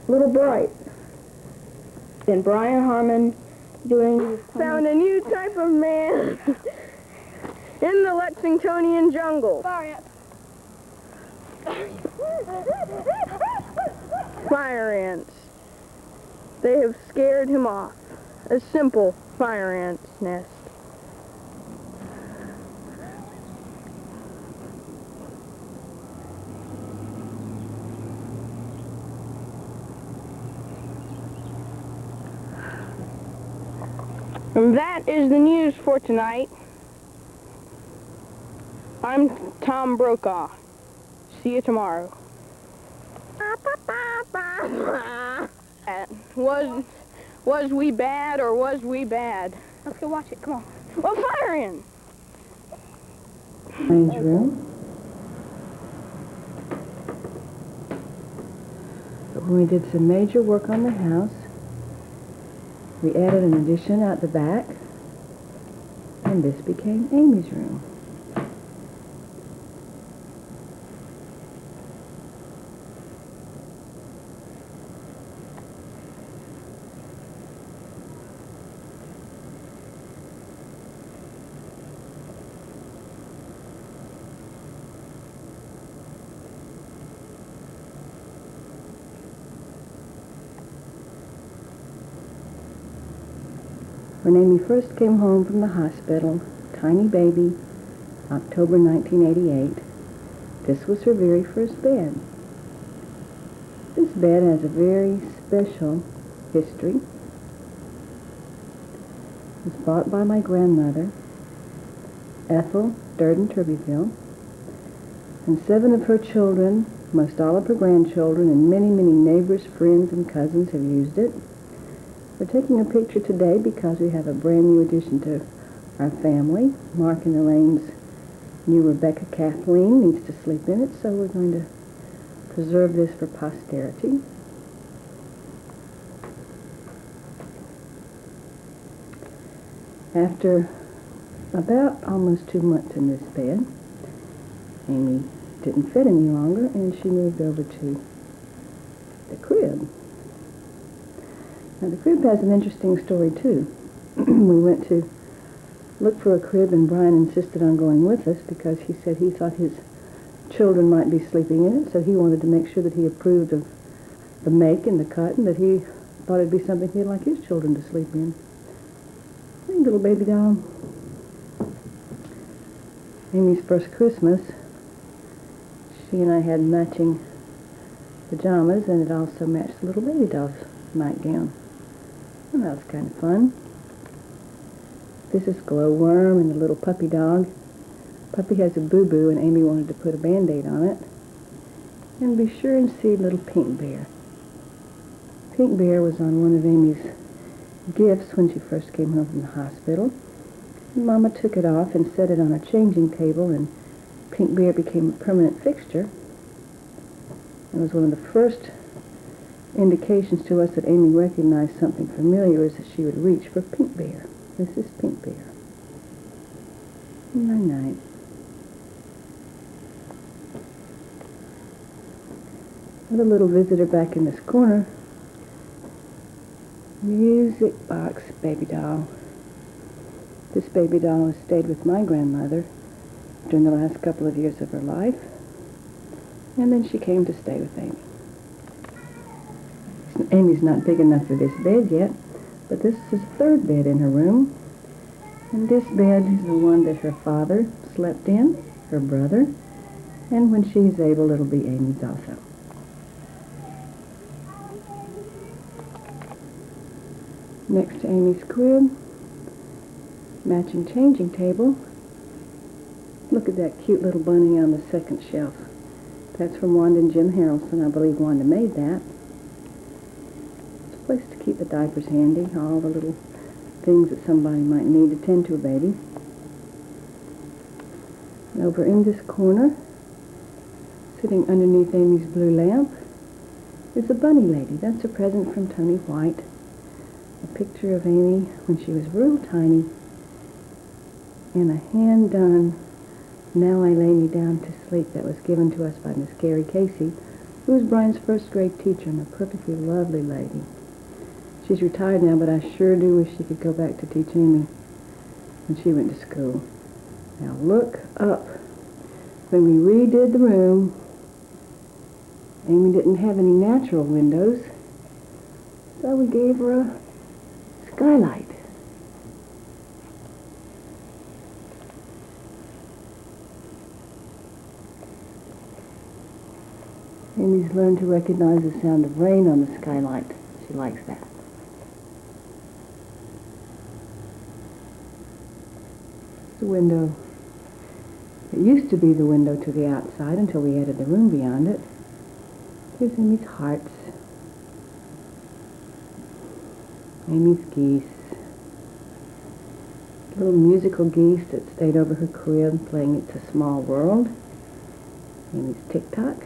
Little Bright. And Brian Harmon doing... Found a new type of man in the Lexingtonian jungle. Fire ants. They have scared him off. A simple fire ant's nest. And that is the news for tonight. I'm Tom Brokaw. See you tomorrow. Was we bad or was we bad? Let's go watch it. Come on. We're firing! Range room. But when we did some major work on the house, we added an addition out the back, and this became Amy's room. When Amy first came home from the hospital, tiny baby, October 1988, this was her very first bed. This bed has a very special history. It was bought by my grandmother, Ethel Durden Turbyville, and 7 of her children, most all of her grandchildren, and many, many neighbors, friends, and cousins have used it. We're taking a picture today because we have a brand new addition to our family. Mark and Elaine's new Rebecca Kathleen needs to sleep in it, so we're going to preserve this for posterity. After about almost 2 months in this bed, Amy didn't fit any longer, and she moved over to the crib. Now, the crib has an interesting story, too. We went to look for a crib, and Brian insisted on going with us because he said he thought his children might be sleeping in it, so he wanted to make sure that he approved of the make and the cut, and that he thought it'd be something he'd like his children to sleep in. Hey, little baby doll. Amy's first Christmas, she and I had matching pajamas, and it also matched the little baby doll's nightgown. And that was kind of fun. This is Glowworm and the little puppy dog. Puppy has a boo-boo, and Amy wanted to put a Band-Aid on it. And be sure and see little Pink Bear. Pink Bear was on one of Amy's gifts when she first came home from the hospital. And Mama took it off and set it on a changing table, and Pink Bear became a permanent fixture. It was one of the first indications to us that Amy recognized something familiar is that she would reach for Pink Bear. This is Pink Bear. Night-night. Another little visitor back in this corner. Music box baby doll. This baby doll has stayed with my grandmother during the last couple of years of her life, and then she came to stay with Amy. Amy's not big enough for this bed yet, but this is the 3rd bed in her room. And this bed is the one that her father slept in, her brother, and when she's able, it'll be Amy's also. Next to Amy's crib, matching changing table. Look at that cute little bunny on the 2nd shelf. That's from Wanda and Jim Harrelson. I believe Wanda made that. Place to keep the diapers handy, all the little things that somebody might need to tend to a baby. And over in this corner, sitting underneath Amy's blue lamp, is a bunny lady. That's a present from Tony White. A picture of Amy when she was real tiny, and a hand-done Now I Lay Me Down to Sleep that was given to us by Miss Carrie Casey, who was Brian's 1st grade teacher and a perfectly lovely lady. She's retired now, but I sure do wish she could go back to teach Amy when she went to school. Now look up. When we redid the room, Amy didn't have any natural windows, so we gave her a skylight. Amy's learned to recognize the sound of rain on the skylight. She likes that. The window. It used to be the window to the outside until we added the room beyond it. Here's Amy's hearts. Amy's geese. Little musical geese that stayed over her crib playing It's a Small World. Amy's TikTok,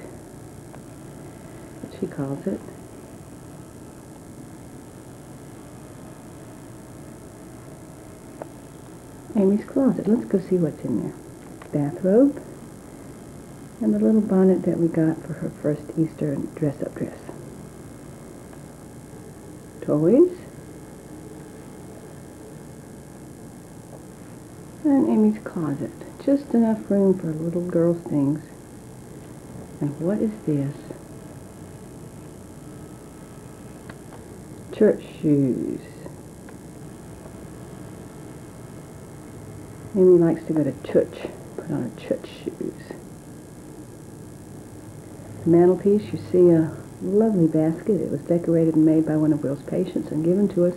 what she calls it. Amy's closet. Let's go see what's in there. Bathrobe and the little bonnet that we got for her first Easter dress-up dress. Toys. And Amy's closet. Just enough room for little girl's things. And what is this? Church shoes. Amy likes to go to church. Put on her church shoes. The mantelpiece, you see a lovely basket. It was decorated and made by one of Will's patients and given to us.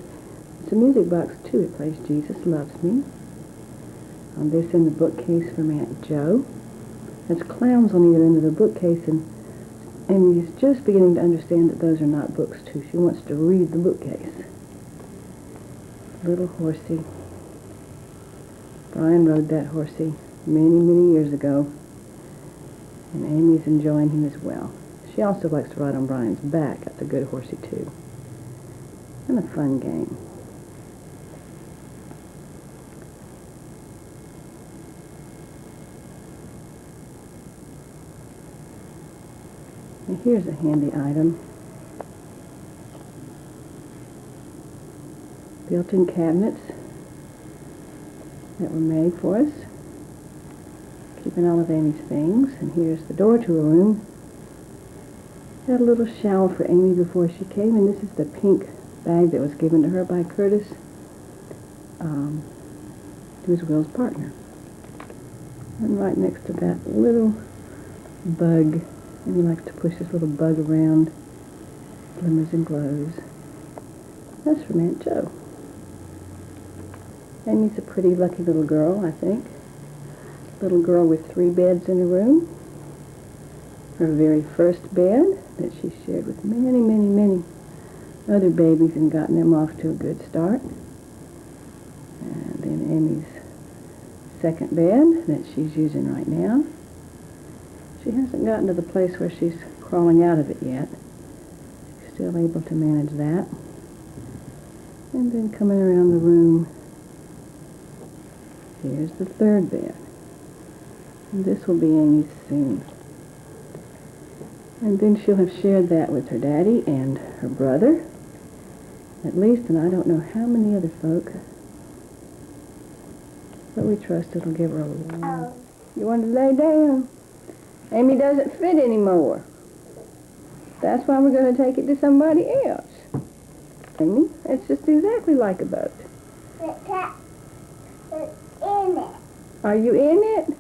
It's a music box too. It plays Jesus Loves Me. On this in the bookcase from Aunt Jo. There's clowns on either end of the bookcase, and Amy's just beginning to understand that those are not books too. She wants to read the bookcase. Little horsey. Brian rode that horsey many, many years ago, and Amy's enjoying him as well. She also likes to ride on Brian's back. That's a good horsey too. And a fun game. And here's a handy item. Built-in cabinets that were made for us. Keeping all of Amy's things. And here's the door to her room. Got a little shawl for Amy before she came, and this is the pink bag that was given to her by Curtis, who was Will's partner. And right next to that little bug. Amy likes to push this little bug around. Glimmers and glows. That's from Aunt Jo. Amy's a pretty lucky little girl, I think. Little girl with 3 beds in a room. Her very first bed that she shared with many, many, many other babies and gotten them off to a good start. And then Amy's second bed that she's using right now. She hasn't gotten to the place where she's crawling out of it yet. She's still able to manage that. And then coming around the room, here's the third bed. And this will be Amy's soon. And then she'll have shared that with her daddy and her brother, at least, and I don't know how many other folk. But we trust it'll give her a little. You want to lay down? Amy doesn't fit anymore. That's why we're going to take it to somebody else. Amy, it's just exactly like a boat. It's in it. Are you in it?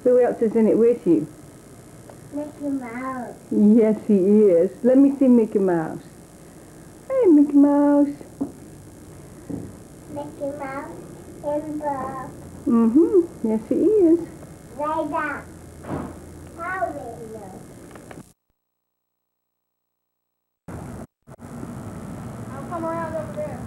Who else is in it with you? Mickey Mouse. Yes, he is. Let me see Mickey Mouse. Hey, Mickey Mouse. Mickey Mouse and Bob. Mm-hmm. Yes, he is. Lay down. How will you? I'll come around over there.